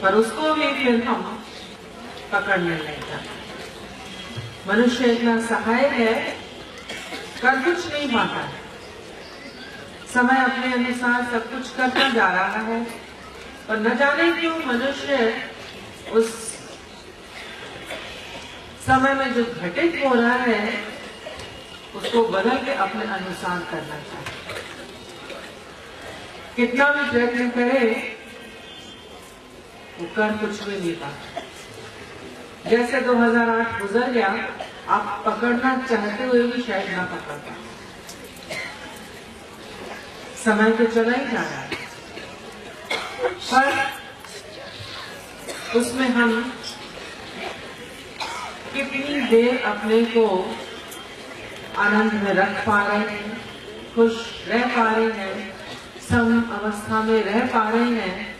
पर उसको भी फिर हम पकड़ने नहीं जाते। मनुष्य इतना सहायक है, कर कुछ नहीं पाता है। समय अपने अनुसार सब कुछ करता जा रहा है, पर न जाने क्यों मनुष्य उस समय में जो घटित हो रहा है उसको बदल के अपने अनुसार करना चाहिए। कितना भी प्रयत्न करे वो कर कुछ भी नहीं पाता। जैसे 2008 गुजर गया, आप पकड़ना चाहते हुए भी शायद ना पकड़ पाए। समय तो चला ही जा रहा है, पर उसमें हम कितनी देर अपने को आनंद में रख पा रहे हैं, खुश रह पा रहे हैं, सम अवस्था में रह पा रहे हैं,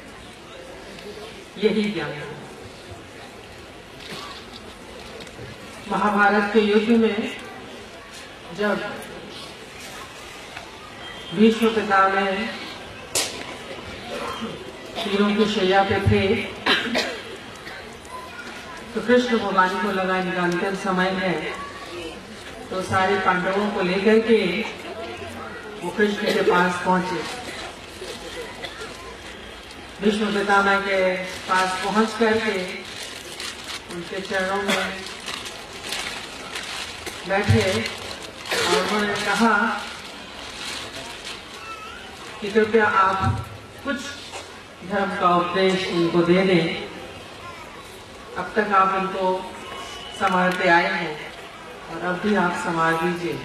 यही ज्ञान है। महाभारत के युद्ध में जब भीष्म पितामह तीरों की शैया पे थे, तो कृष्ण भगवान को लगा इनका अंतिम समय है, तो सारे पांडवों को लेकर के वो कृष्ण के पास पहुंचे। भीष्म पितामह के पास पहुंच करके उनके चरणों में बैठे और उन्होंने कहा कि कृपया आप कुछ धर्म का उपदेश उनको दे दें। अब तक आप उनको संभालते आए हैं और अब भी आप संभाल दीजिए।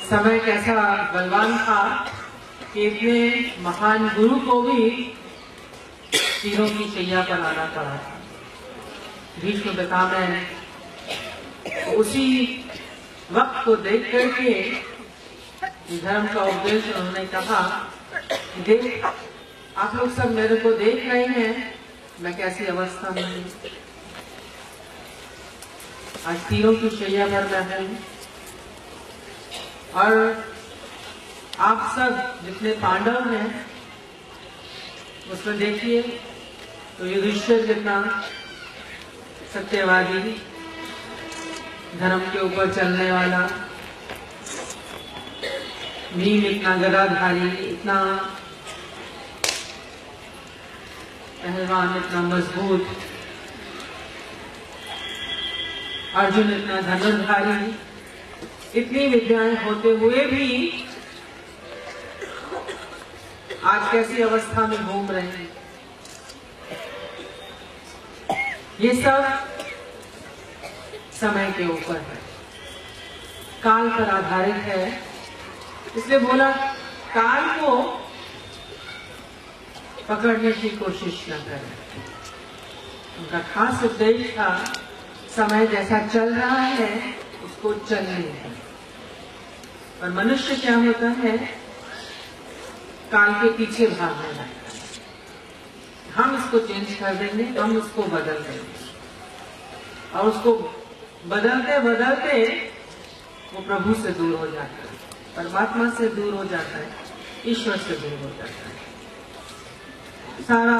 समय कैसा बलवान था कि इतने महान गुरु को भी तीरों की शैया पर आना पड़ा था। भीष्म पितामह उसी वक्त को देख करके धर्म का उपदेश उन्होंने कहा, देख आप लोग सब मेरे को देख रहे हैं, मैं कैसी अवस्था में हूँ। आज तीरों की शैया पर मैं हूँ और आप सब जितने पांडव हैं उसमें देखिए तो युधिष्ठिर जितना सत्यवादी, धर्म के ऊपर चलने वाला, भीम इतना गदाधारी, इतना पहलवान, इतना मजबूत, अर्जुन इतना धनुर्धारी, इतनी विद्याएं होते हुए भी आज कैसी अवस्था में घूम रहे हैं। ये सब समय के ऊपर है, काल पर आधारित है। इसलिए बोला काल को पकड़ने की कोशिश न करें। उनका खास उद्देश्य था समय जैसा चल रहा है उसको चलने दें। और मनुष्य क्या होता है, काल के पीछे भागने लगता है। हम इसको चेंज कर देंगे, हम उसको बदल देंगे और उसको बदलते बदलते वो प्रभु से दूर हो जाता है, परमात्मा से दूर हो जाता है, ईश्वर से दूर हो जाता है। सारा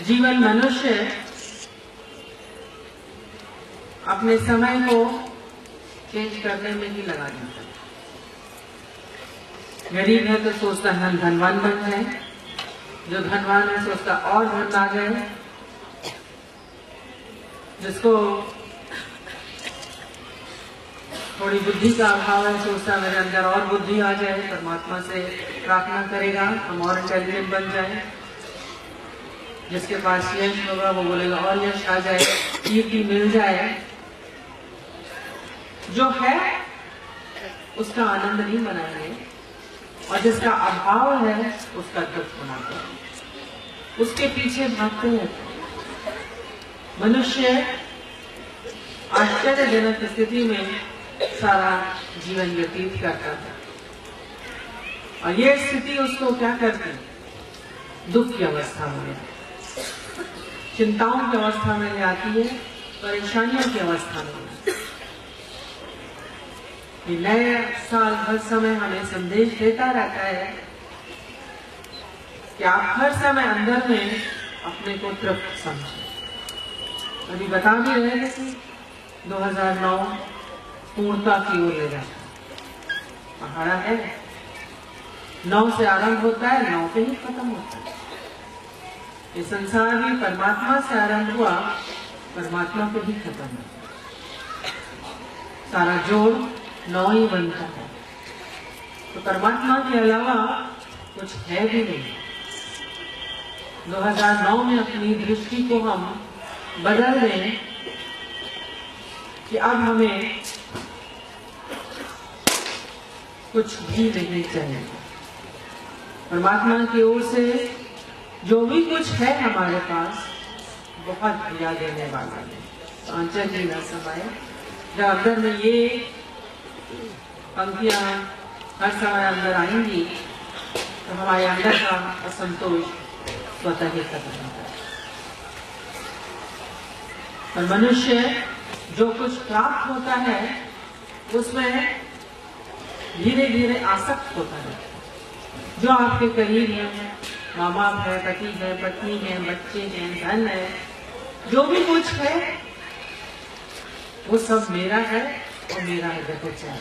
जीवन मनुष्य अपने समय को चेंज करने में ही लगा देता है। गरीब है तो सोचता है हम धनवान बन जाए, जो धनवान है सोचता और धन आ जाए, जिसको थोड़ी बुद्धि का अभाव है सोचता मेरे अंदर और बुद्धि आ जाए, परमात्मा से प्रार्थना करेगा हम और इंटेलिजेंट बन जाए। जिसके पास यश होगा वो बोलेगा और यश आ जाए, कीर्ति मिल जाए। जो है उसका आनंद नहीं मनाएंगे और जिसका अभाव है उसका दुख मनाते हैं, उसके पीछे भागते हैं। मनुष्य आश्चर्यजनक स्थिति में सारा जीवन व्यतीत करता था और ये स्थिति उसको क्या करती, दुख की अवस्था में, चिंताओं की अवस्था में ले आती है, परेशानियों की अवस्था में। ये नए साल हर समय हमें संदेश देता रहता है कि आप हर समय अंदर में अपने को तृप्त समझें। अभी बता भी रहे हैं कि 2009 पूर्णता की ओर ले जाता है। पहाड़ा है 9 से आरंभ होता है, 9 पे ही खत्म होता है। ये संसार भी परमात्मा से आरंभ हुआ, परमात्मा पे ही खत्म होता है। सारा जोड़ 9 ही बनता है, तो परमात्मा के अलावा कुछ है भी नहीं। 2009 में अपनी दृष्टि को हम बदल दें कि अब हमें कुछ भी नहीं चाहिए। परमात्मा की ओर से जो भी कुछ है हमारे पास बहुत दिया देने वाला है। आंचल ही न समाये। जब अंदर में ये पंक्तियां हर समय अंदर आएंगी तो हमारे अंदर का असंतोष स्वतः ही खत्म होता है। और मनुष्य जो कुछ प्राप्त होता है उसमें धीरे धीरे आसक्त होता है। जो आपके करीब है माँ बाप है, पति है, पत्नी है, बच्चे हैं, धन है, जो भी कुछ है वो सब मेरा है और मेरा जगत है।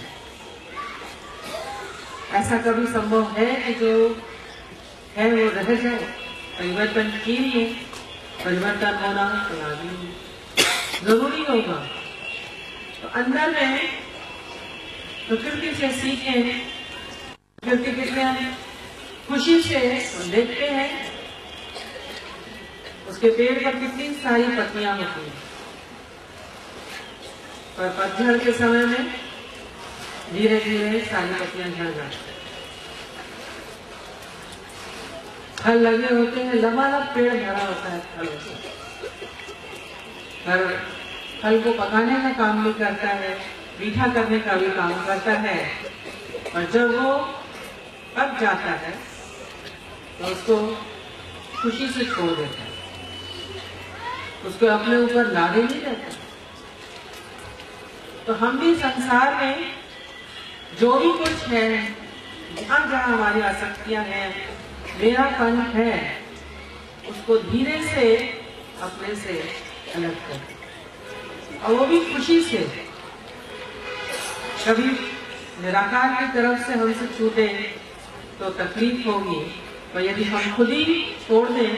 ऐसा कभी संभव है कि जो है वो रह जाए? परिवर्तन के लिए परिवर्तन होना जरूरी होगा। तो अंदर में प्रकृति से सीखें, प्रकृति कितने खुशी से देखते हैं उसके पेड़ पर कितनी सारी पत्तियां होती हैं, पर पतझड़ के समय में धीरे धीरे सारी पत्तियां झड़ जाती हैं। फल लगे होते हैं, लबालब पेड़ भरा होता है फलों से, पर फल को पकाने का काम भी करता है, मीठा करने का भी काम करता है, और जब वो पक जाता है तो उसको खुशी से छोड़ देता है, उसको अपने ऊपर लादे नहीं रहता। तो हम भी संसार में जो भी कुछ है, जहाँ जहाँ हमारी आसक्तियां हैं, मेरापन है, उसको धीरे से अपने से अलग कर, और वो भी खुशी से। कभी निराकार की तरफ से हमसे छूटे तो तकलीफ होगी, और यदि हम खुद ही छोड़ दें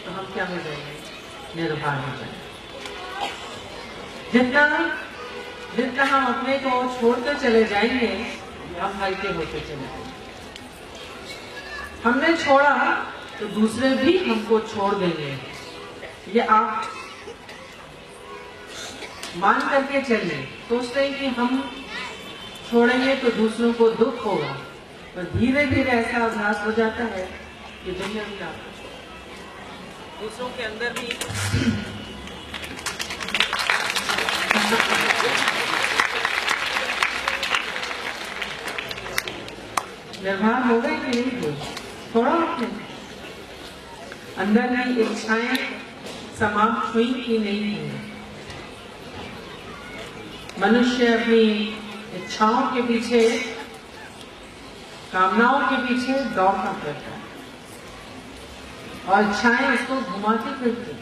तो हम क्या हो जाएंगे? निर्भर हो जाएंगे। जितना जितना हम अपने को छोड़ते चले जाएंगे, हम हल्के होते चले जाएंगे। हमने छोड़ा तो दूसरे भी हमको छोड़ देंगे। ये आप मान करके चलिए। सोचते हैं कि हम छोड़ेंगे तो दूसरों को दुख होगा, पर धीरे धीरे ऐसा अभ्यास हो जाता है कि दुनिया में क्या दूसरों के अंदर भी निर्भर हो गए कि नहीं हुए, थोड़ा अपने अंदर की इच्छाएं समाप्त हुई कि नहीं हुई। मनुष्य अपनी इच्छाओं के पीछे, कामनाओं के पीछे दौड़ता फिरता है, और इच्छाएं उसको घुमाती फिरती,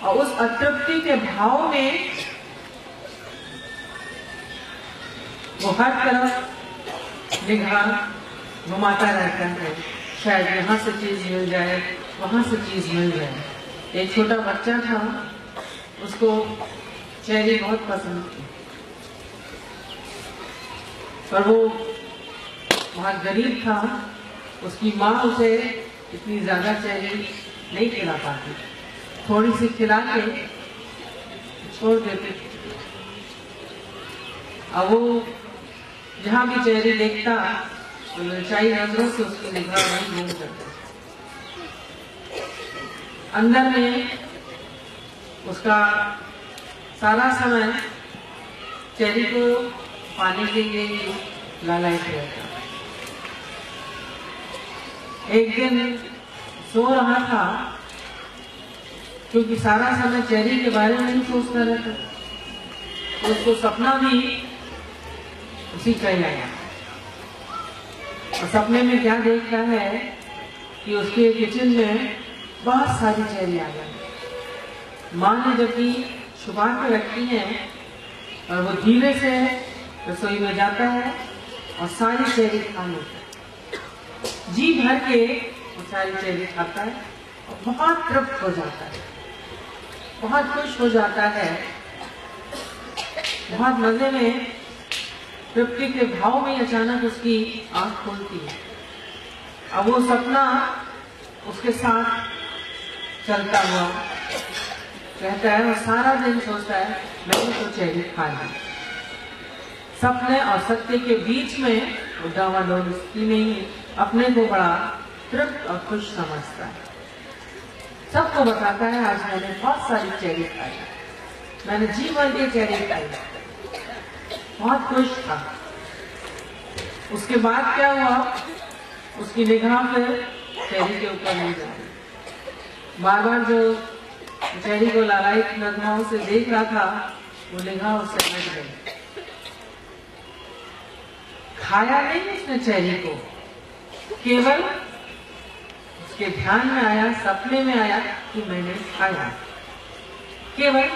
और उस अतृप्ति के भाव में वो हर तरफ निगाह घुमाता रहता है। शायद यहाँ से चीज मिल जाए, वहां से चीज मिल जाए। एक छोटा बच्चा था, उसको चेरी बहुत पसंद थी, पर वो बहुत गरीब था। उसकी माँ उसे इतनी ज्यादा चेरी नहीं खिला पाती, थोड़ी सी खिला के छोड़ देती। अब वो जहाँ भी चेरी देखता तो ललचाई नजरों से उसकी निगाह वहीं घूम करता। अंदर में उसका सारा समय चेरी को पाने के लिए लालायित रहता। एक दिन सो रहा था, क्योंकि सारा समय चेरी के बारे में ही सोचता रहता, तो उसको सपना भी उसी का ही आया। और सपने में क्या देखता है कि उसके किचन में बहुत सारी चेरी आ गई। माँ ने जबकि छुपा के रखी है, और वो धीरे से रसोई में जाता है और सारी चेरी खा लेता है। जी भर के वो सारी चेरी खाता है और बहुत तृप्त हो जाता है, बहुत खुश हो जाता है, बहुत मजे में तृप्ति के भाव में अचानक उसकी आंख खुलती है। अब वो सपना उसके साथ चलता हुआ रहता है, और सारा दिन सोचता है मैंने तो चेरी खा ली। सपने और सत्य के बीच में वो डावाडोली नहीं, अपने को बड़ा तृप्त और खुश समझता है। सबको बताता है आज मैंने बहुत सारी चेरी खाई, मैंने जी भर के चेरी खाई, बहुत खुश था। उसके बाद क्या हुआ, उसकी निगाह फिर चेरी के ऊपर नहीं जा रही। बार बार जो चेरी को लालायित नजरों से देख रहा था, वो निगाह उससे हट गई। खाया नहीं उसने चेरी को, केवल उसके ध्यान में आया, सपने में आया कि मैंने खाया, केवल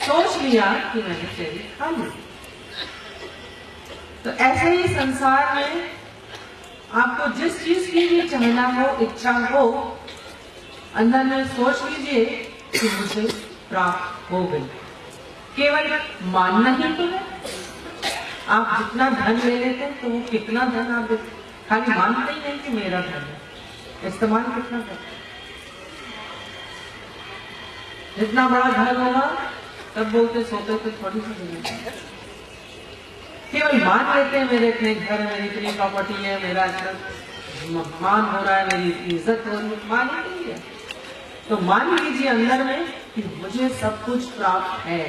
सोच लिया कि मैंने चेरी खा ली। तो ऐसे ही संसार में आपको जिस चीज की भी चाहना हो, इच्छा हो, अंदर में सोच लीजिए कि मुझे प्राप्त हो गई। केवल मानना ही तो है। आप जितना धन ले लेते हैं तो वो कितना धन आप देते, खाली मानते ही नहीं कि मेरा धन है, इस्तेमाल कितना करते। जितना बड़ा घर होगा तब बोलते सोते तो थोड़ी सी जमीन, केवल मान लेते हैं मेरे इतने घर है, मेरी इतनी प्रॉपर्टी है, मेरा इतना मान हो रहा है, मेरी इज्जत हो रही है, मान ही नहीं है। तो मान लीजिए अंदर में कि मुझे सब कुछ प्राप्त है।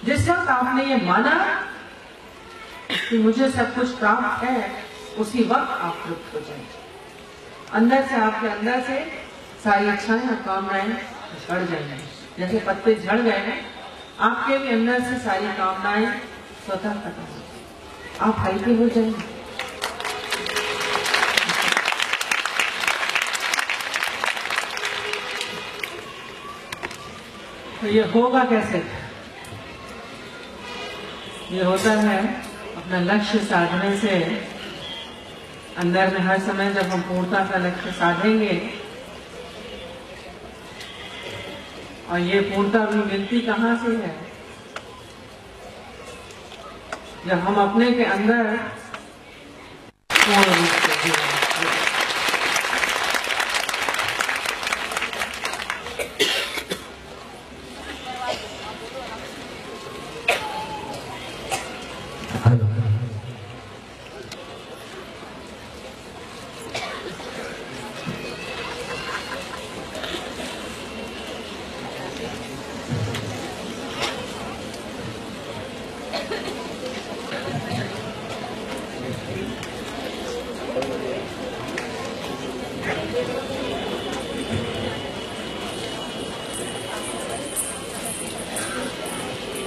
जिस वक्त आपने ये माना कि मुझे सब कुछ प्राप्त है, उसी वक्त आप तृप्त हो जाएंगे। अंदर से, आपके अंदर से सारी इच्छाएं और कामनाएं झड़ जाएंगी। जैसे पत्ते झड़ गए हैं, आपके भी अंदर से सारी कामनाएं स्वतः खत्म हो, आप हल्के हो जाएंगे। तो ये होगा कैसे? ये होता है अपना लक्ष्य साधने से। अंदर में हर समय जब हम पूर्णता का लक्ष्य साधेंगे, और ये पूर्णता भी मिलती कहाँ से है? जब हम अपने के अंदर पूर्ण रूप से जीवन।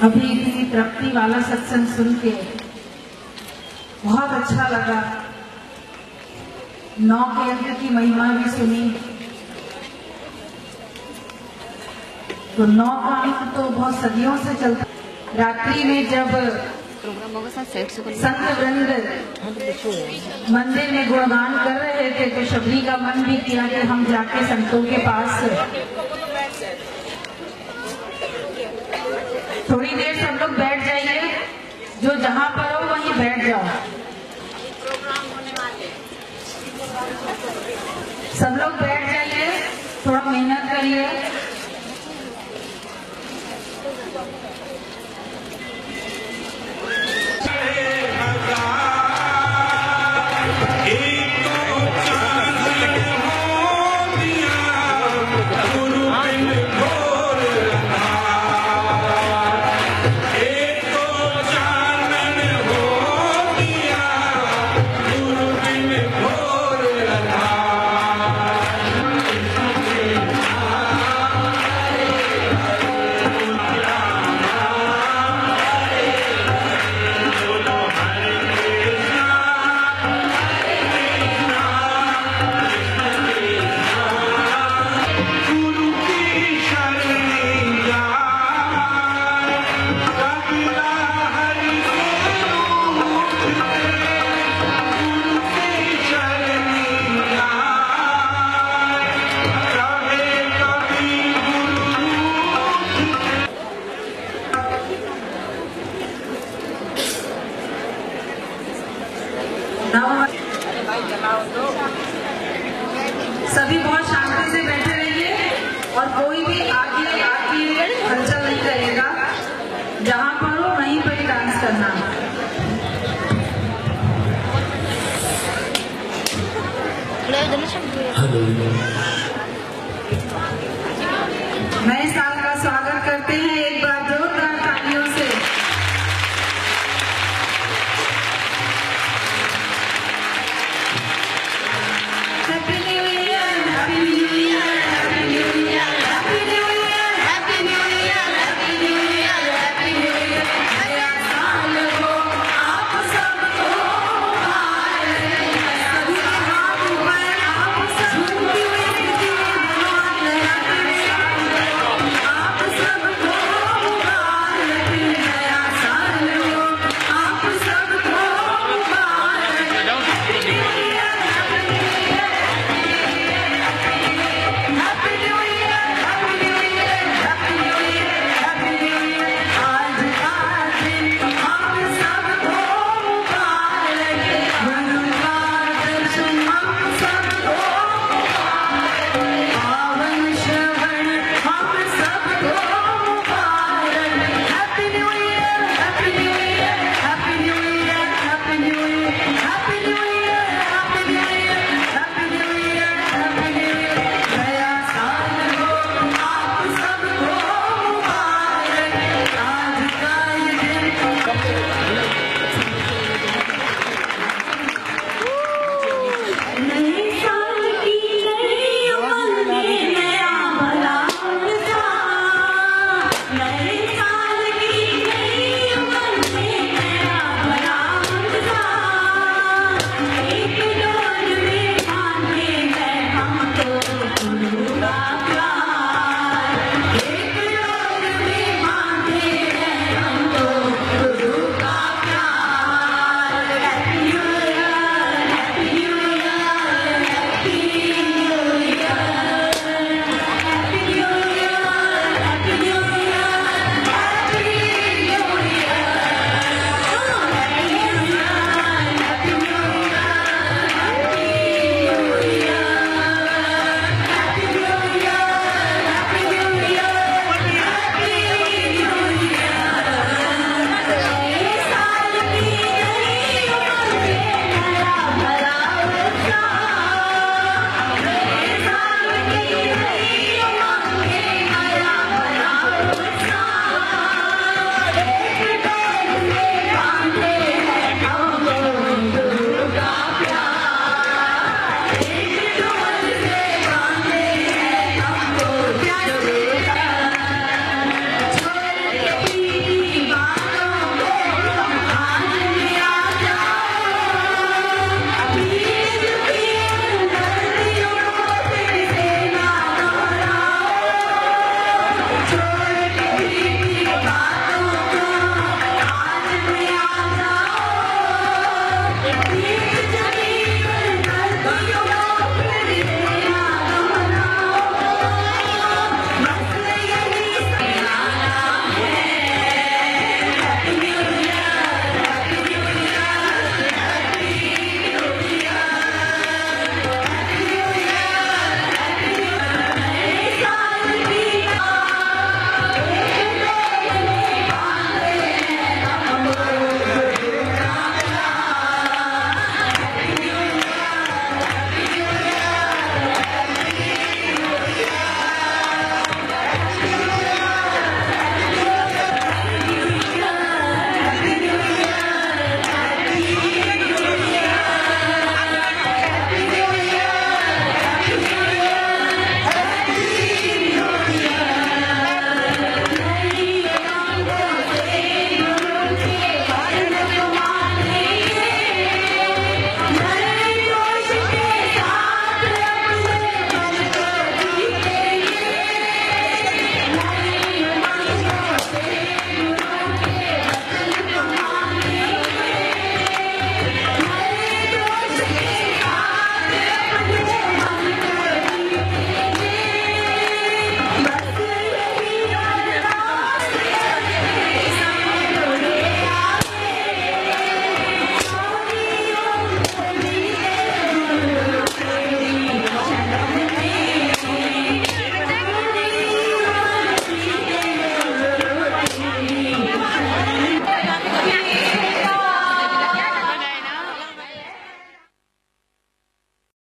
अभी इतनी तृप्ति वाला सत्संग सुन के बहुत अच्छा लगा। 9 के अंक की महिमा भी सुनी। तो 9 का अंक तो बहुत सदियों से चलता। रात्रि में जब संत वृंद मंदिर में गुणगान कर रहे थे, तो शबरी का मन भी किया कि हम जाके संतों के पास थोड़ी देर सब लोग बैठ जाइए, जो जहां पर हो वहीं बैठ जाओ। सब लोग बैठ जाइए, थोड़ा मेहनत करिए। सभी बहुत शांति से बैठे रहिए और कोई भी आगे आके हलचल नहीं करेगा। जहां पर हो वहीं पर ही डांस करना। नए साल का स्वागत करते हैं एक बार।